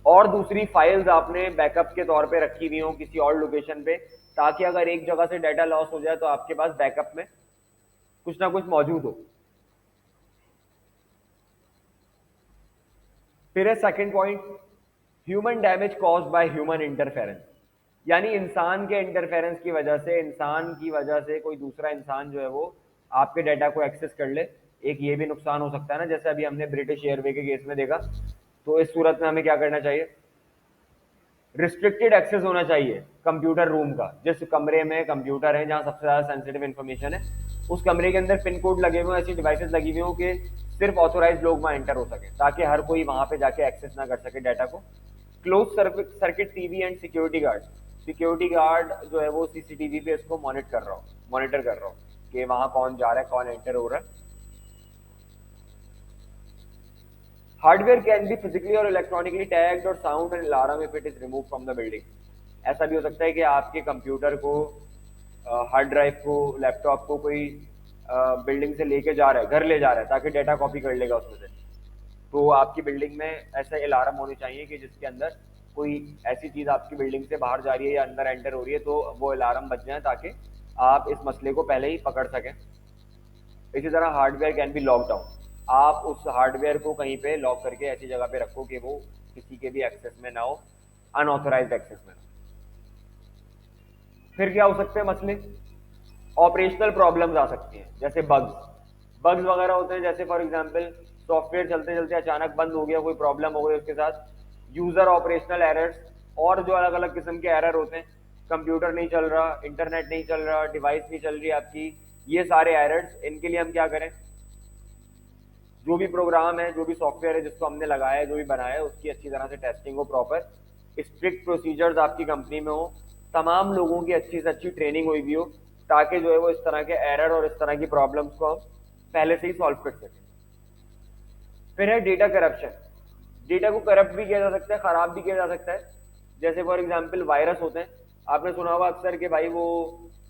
और दूसरी फाइल्स आपने बैकअप के तौर पे रखी हुई हो किसी और लोकेशन पे, ताकि अगर एक जगह से डाटा लॉस हो जाए तो आपके पास बैकअप में कुछ ना कुछ मौजूद हो। फिर है second point, human damage caused by human interference, यानी इंसान के इंटरफेरेंस की वजह से, इंसान की वजह से कोई दूसरा इंसान जो है वो आपके डाटा को एक्सेस कर ले। एक ये भी नुकसान हो सकता है ना, जैसे अभी हमने ब्रिटिश एयरवे के केस में देखा। तो इस सूरत में हमें क्या करना चाहिए, रिस्ट्रिक्टेड एक्सेस होना चाहिए कंप्यूटर रूम का, जिस कमरे में कंप्यूटर है जहाँ सबसे ज़्यादा सेंसिटिव इन्फॉर्मेशन है, उस कमरे के अंदर पिन कोड लगे हुए, ऐसी डिवाइसेस लगी हुई हो कि सिर्फ ऑथोराइज लोग वहाँ एंटर हो सके, ताकि हर कोई वहाँ पे जाके एक्सेस ना कर सके डाटा को। Close circuit TV and security guard, security guard जो है वो सीसीटीवी पे इसको मॉनिटर कर रहा हो कि वहाँ कौन जा रहा है, कौन एंटर हो रहा है। हार्डवेयर कैन बी फिजिकली और इलेक्ट्रॉनिकली टैग्ड और sound and alarm if it is remove from the building. ऐसा भी हो सकता है कि आपके कंप्यूटर को, हार्ड ड्राइव को, लैपटॉप को कोई बिल्डिंग से लेके जा रहा है, घर ले जा रहा है ताकि डाटा कॉपी कर लेगा उसमें से। तो आपकी बिल्डिंग में ऐसे अलार्म होने चाहिए कि जिसके अंदर कोई ऐसी चीज़ आपकी बिल्डिंग से बाहर जा रही है या अंदर एंटर हो रही है तो वो अलार्म बज जाए ताकि आप इस मसले को पहले ही पकड़ सकें। इसी तरह hardware can be lock down. आप उस हार्डवेयर को कहीं पे लॉक करके ऐसी जगह पे रखो कि वो किसी के भी एक्सेस में ना हो, अनऑथराइज्ड एक्सेस में ना हो। फिर क्या हो सकते हैं मसले? ऑपरेशनल प्रॉब्लम्स आ सकती हैं, जैसे बग्स बग्स वगैरह होते हैं। जैसे फॉर एग्जांपल सॉफ्टवेयर चलते चलते अचानक बंद हो गया, कोई प्रॉब्लम हो गई उसके साथ। यूजर ऑपरेशनल एरर्स और जो अलग अलग किस्म के एरर होते हैं, कंप्यूटर नहीं चल रहा, इंटरनेट नहीं चल रहा, डिवाइस नहीं चल रही आपकी, ये सारे एरर्स, इनके लिए हम क्या करें? जो भी प्रोग्राम है, जो भी सॉफ्टवेयर है जिसको हमने लगाया है, जो भी बनाया है, उसकी अच्छी तरह से टेस्टिंग हो, प्रॉपर स्ट्रिक्ट प्रोसीजर्स आपकी कंपनी में हो, तमाम लोगों की अच्छी से अच्छी ट्रेनिंग हुई भी हो, ताकि जो है वो इस तरह के एरर और इस तरह की प्रॉब्लम्स को हम पहले से ही सॉल्व कर सकें। फिर है डेटा करप्शन। डेटा को करप्ट भी किया जा सकता है, खराब भी किया जा सकता है। जैसे फॉर एग्जांपल वायरस होते हैं, आपने सुना होगा अक्सर कि भाई वो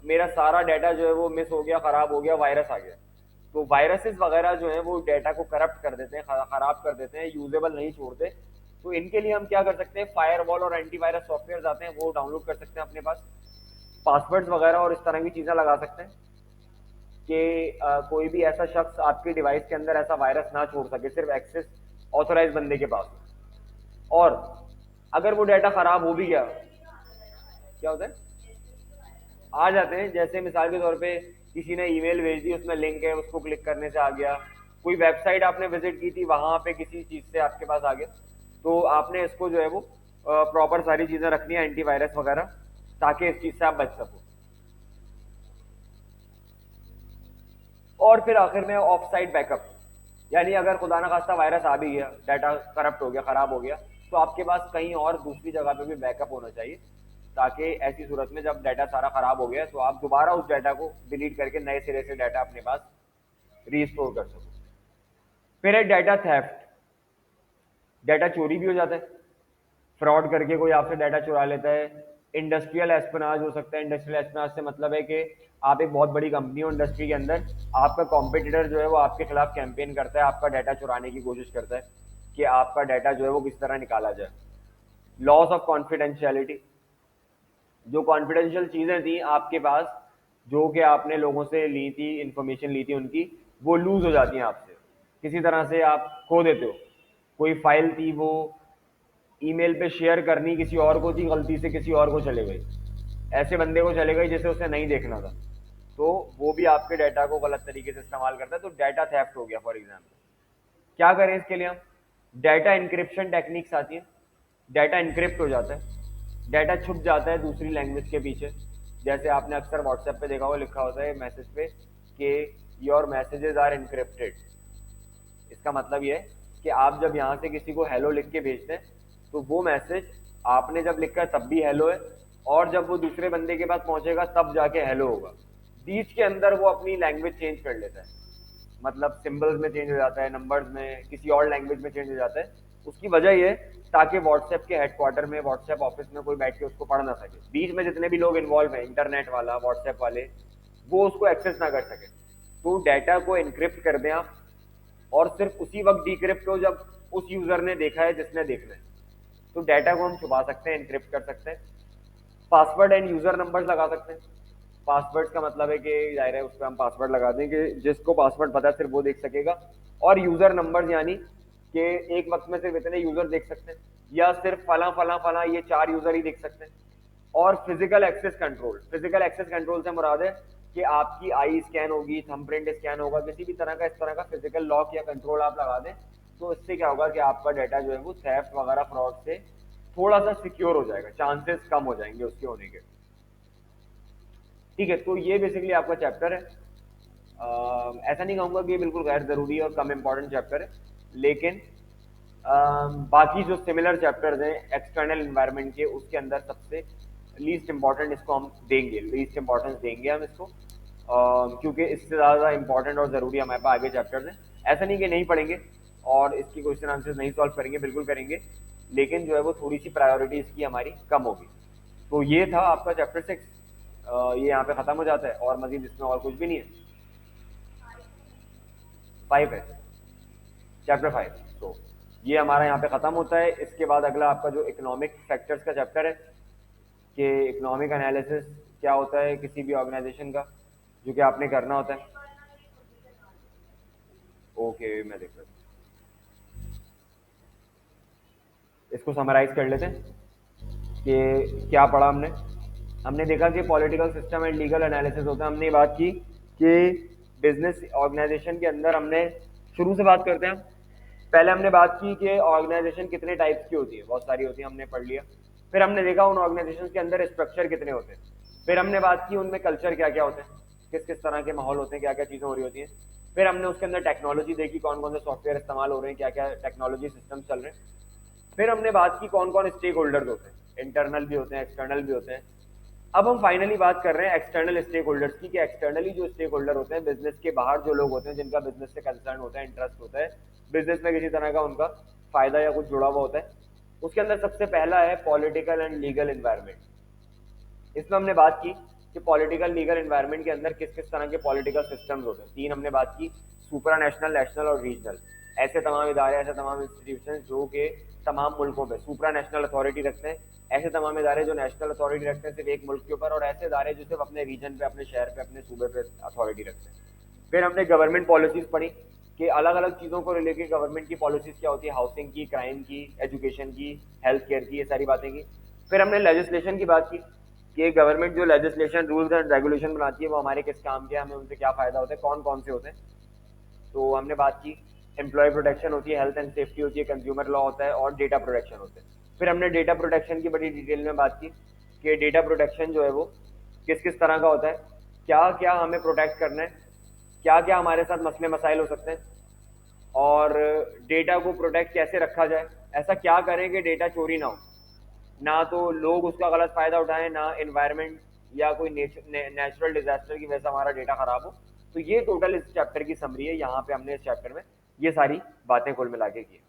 मेरा सारा डाटा जो है वो मिस हो गया, खराब हो गया, वायरस आ गया। तो वायरसेस वगैरह जो है वो डाटा को करप्ट कर देते हैं, खराब कर देते हैं, यूजेबल नहीं छोड़ते। तो इनके लिए हम क्या कर सकते हैं? फायरवॉल और एंटीवायरस सॉफ्टवेयर आते हैं, वो डाउनलोड कर सकते हैं अपने पास। पासवर्ड्स वगैरह और इस तरह की चीजें लगा सकते हैं कि कोई भी ऐसा शख्स आपके डिवाइस के अंदर ऐसा वायरस ना छोड़ सके, सिर्फ एक्सेस ऑथोराइज बंदे के पास हो। और अगर वो डाटा खराब हो भी गया, क्या होता है? आ जाते हैं। जैसे मिसाल के तौर पे किसी ने ईमेल भेज दी, उसमें लिंक है, उसको क्लिक करने से आ गया। कोई वेबसाइट आपने विजिट की थी, वहां पे किसी चीज से आपके पास आ गया, तो आपने इसको जो है वो प्रॉपर सारी चीजें रखनी है, एंटीवायरस वगैरह, ताकि इस चीज से आप बच सको। और फिर आखिर में ऑफ साइट बैकअप, यानी अगर खुदा ना खास्ता वायरस आ भी गया, डाटा करप्ट हो गया, खराब हो गया, तो आपके पास कहीं और दूसरी जगह पे भी बैकअप होना चाहिए, ताकि ऐसी सूरत में जब डाटा सारा खराब हो गया तो आप दोबारा उस डाटा को डिलीट करके नए सिरे से डाटा अपने पास रीस्टोर कर सको। फिर है डाटा थेफ्ट। डाटा चोरी भी हो जाता है, फ्रॉड करके कोई आपसे डाटा चुरा लेता है। इंडस्ट्रियल एस्पिनाज हो सकता है। इंडस्ट्रियल एस्पिनाज से मतलब है कि आप एक बहुत बड़ी कंपनी हो इंडस्ट्री के अंदर, आपका कॉम्पिटिटर जो है वो आपके खिलाफ कैंपेन करता है, आपका डाटा चुराने की कोशिश करता है कि आपका डाटा जो है वो किस तरह निकाला जाए। लॉस ऑफ कॉन्फिडेंशियलिटी, जो कॉन्फिडेंशियल चीज़ें थी आपके पास, जो कि आपने लोगों से ली थी, इंफॉर्मेशन ली थी उनकी, वो लूज हो जाती हैं आपसे, किसी तरह से आप खो देते हो। कोई फाइल थी, वो ईमेल पे शेयर करनी किसी और को थी, गलती से किसी और को चले गई, ऐसे बंदे को चले गई जिसे उसे नहीं देखना था, तो वो भी आपके डाटा को गलत तरीके से इस्तेमाल करता है, तो डाटा थेफ्ट हो गया फॉर एग्जाम्पल। क्या करें इसके लिए? हम डाटा इंक्रिप्शन टेक्निक्स आती है। डाटा इंक्रिप्ट हो जाता है, डाटा छुप जाता है दूसरी लैंग्वेज के पीछे। जैसे आपने अक्सर व्हाट्सएप पे देखा होगा, लिखा होता है मैसेज पे कि योर मैसेजेस आर इनक्रिप्टेड। इसका मतलब ये है कि आप जब यहाँ से किसी को हेलो लिख के भेजते हैं, तो वो मैसेज आपने जब लिखा है तब भी हेलो है, और जब वो दूसरे बंदे के पास पहुंचेगा तब जाके हेलो होगा। बीच के अंदर वो अपनी लैंग्वेज चेंज कर लेता है, मतलब सिंबल्स में चेंज हो जाता है, नंबर्स में, किसी और लैंग्वेज में चेंज हो जाता है। उसकी वजह ये है ताकि व्हाट्सएप के हेडक्वार्टर में, व्हाट्सएप ऑफिस में कोई बैठ के उसको पढ़ ना सके, बीच में जितने भी लोग इन्वॉल्व हैं, इंटरनेट वाला, व्हाट्सएप वाले, वो उसको एक्सेस ना कर सके। तो डाटा को इनक्रिप्ट कर दें आप, और सिर्फ उसी वक्त डिक्रिप्ट हो जब उस यूजर ने देखा है जिसने देखना है। तो डाटा को हम छुपा सकते हैं, इनक्रिप्ट कर सकते हैं। पासवर्ड एंड यूजर नंबर्स लगा सकते हैं। पासवर्ड का मतलब है कि जाहिर है उस पर हम पासवर्ड लगा दें कि जिसको पासवर्ड पता है सिर्फ वो देख सकेगा। और यूजर नंबर्स यानी कि एक वक्त में सिर्फ इतने यूजर देख सकते हैं, या सिर्फ फला फला फला ये 4 यूजर ही देख सकते हैं। और physical access control, physical access control से मुराद है कि आपकी आई स्कैन होगी, थंबप्रिंट स्कैन होगा, किसी भी तरह का इस तरह का फिजिकल लॉक या कंट्रोल आप लगा दें, तो इससे क्या होगा कि आपका डाटा जो है वो थेफ्ट वगैरह फ्रॉड से थोड़ा सा सिक्योर हो जाएगा, चांसेस कम हो जाएंगे उसके होने के। ठीक है, तो ये बेसिकली आपका चैप्टर है। ऐसा नहीं कहूँगा कि ये बिल्कुल गैर ज़रूरी और कम इम्पोर्टेंट चैप्टर है, लेकिन बाकी जो सिमिलर चैप्टर्स हैं एक्सटर्नल इन्वायरमेंट के, उसके अंदर सबसे लीस्ट इम्पॉर्टेंट इसको हम देंगे, लीस्ट इम्पॉर्टेंस देंगे हम इसको, क्योंकि इससे ज़्यादा इंपॉर्टेंट और ज़रूरी हमारे पास आगे चैप्टर्स हैं। ऐसा नहीं कि नहीं पढ़ेंगे और इसकी क्वेश्चन आंसर्स नहीं सॉल्व करेंगे, बिल्कुल करेंगे, लेकिन जो है वो थोड़ी सी प्रायोरिटी इसकी हमारी कम होगी। तो ये था आपका चैप्टर 6, ये यहाँ पे ख़त्म हो जाता है, और मजीद इसमें और कुछ भी नहीं है। 5 है, चैप्टर 5। तो ये हमारा यहाँ पे ख़त्म होता है। इसके बाद अगला आपका जो इकोनॉमिक फैक्टर्स का चैप्टर है, कि इकोनॉमिक एनालिसिस क्या होता है किसी भी ऑर्गेनाइजेशन का, जो कि आपने करना होता है। ओके, मैं देख रहा हूँ। इसको समराइज कर लेते हैं कि क्या पढ़ा हमने। हमने देखा कि political system and legal analysis होता है। हमने ये बात की कि बिजनेस ऑर्गेनाइजेशन के अंदर हमने, शुरू से बात करते हैं। पहले हमने बात की कि ऑर्गेनाइजेशन कितने टाइप्स की होती है, बहुत सारी होती है, हमने पढ़ लिया। फिर हमने देखा उन ऑर्गेनाइजेशन के अंदर स्ट्रक्चर कितने होते हैं। फिर हमने बात की उनमें कल्चर क्या क्या होते हैं, किस किस तरह के माहौल होते हैं, क्या क्या चीज़ें हो रही होती हैं। फिर हमने उसके अंदर टेक्नोलॉजी देखी, कौन कौन से सॉफ्टवेयर इस्तेमाल हो रहे हैं, क्या क्या टेक्नोलॉजी सिस्टम चल रहे हैं। फिर हमने बात की कौन कौन स्टेक होल्डर्स होते हैं, इंटरनल भी होते हैं, एक्सटर्नल भी होते हैं। अब हम फाइनली बात कर रहे हैं एक्सटर्नल स्टेक होल्डर्स की, कि एक्सटर्नली जो स्टेक होल्डर होते हैं, बिजनेस के बाहर जो लोग होते हैं, जिनका बिजनेस से कंसर्न होता है, इंटरेस्ट होता है, बिजनेस में किसी तरह का उनका फायदा या कुछ जुड़ा हुआ होता है। उसके अंदर सबसे पहला है पॉलिटिकल एंड लीगल एनवायरनमेंट। इसमें हमने बात की कि पॉलिटिकल लीगल एनवायरनमेंट के अंदर किस किस तरह के पॉलिटिकल सिस्टम्स होते हैं। तीन हमने बात की, सुपरा नेशनल, नेशनल और रीजनल। ऐसे तमाम इदारे, ऐसे तमाम इंस्टीट्यूशन जो कि तमाम मुल्कों पे सुपरा नेशनल अथॉरिटी रखते हैं। ऐसे तमाम इदारे जो नेशनल अथॉरिटी रखते हैं सिर्फ एक मुल्क के ऊपर, और ऐसे इदारे जो सिर्फ अपने रीजन पे, अपने शहर पे, अपने सूबे पे अथॉरिटी रखते हैं। फिर हमने गवर्नमेंट पॉलिसीज पढ़ी कि अलग अलग चीज़ों को रिलेटेड गवर्नमेंट की पॉलिसीज क्या होती है, हाउसिंग की, क्राइम की, एजुकेशन की, हेल्थ केयर की, ये सारी बातें की। फिर हमने लेजिस्लेशन की बात की कि गवर्नमेंट जो लेजिस्लेशन, रूल्स एंड रेगुलेशन बनाती है वो हमारे किस काम के, हमें उनसे क्या फ़ायदा होता है, कौन कौन से होते हैं। तो हमने बात की एम्प्लॉय प्रोटेक्शन होती है, हेल्थ एंड सेफ्टी होती है, कंज्यूमर लॉ होता है, और डेटा प्रोटेक्शन होता है। फिर हमने डेटा प्रोटेक्शन की बड़ी डिटेल में बात की कि डेटा प्रोटेक्शन जो है वो किस किस तरह का होता है, क्या क्या हमें प्रोटेक्ट करना है, क्या क्या हमारे साथ मसले मसाइल हो सकते हैं, और डेटा को प्रोटेक्ट कैसे रखा जाए, ऐसा क्या करें कि डेटा चोरी ना हो, ना तो लोग उसका गलत फायदा उठाएं, ना इन्वायरमेंट या कोई नेचुरल डिजास्टर की वजह से हमारा डेटा खराब हो। तो ये टोटल इस चैप्टर की समरी है। यहाँ पे हमने इस चैप्टर में ये सारी बातें कुल मिला के की।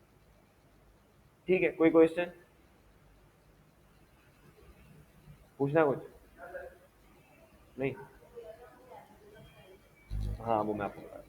ठीक है, कोई क्वेश्चन पूछना कुछ? नहीं? हाँ, वो मैं आपको बता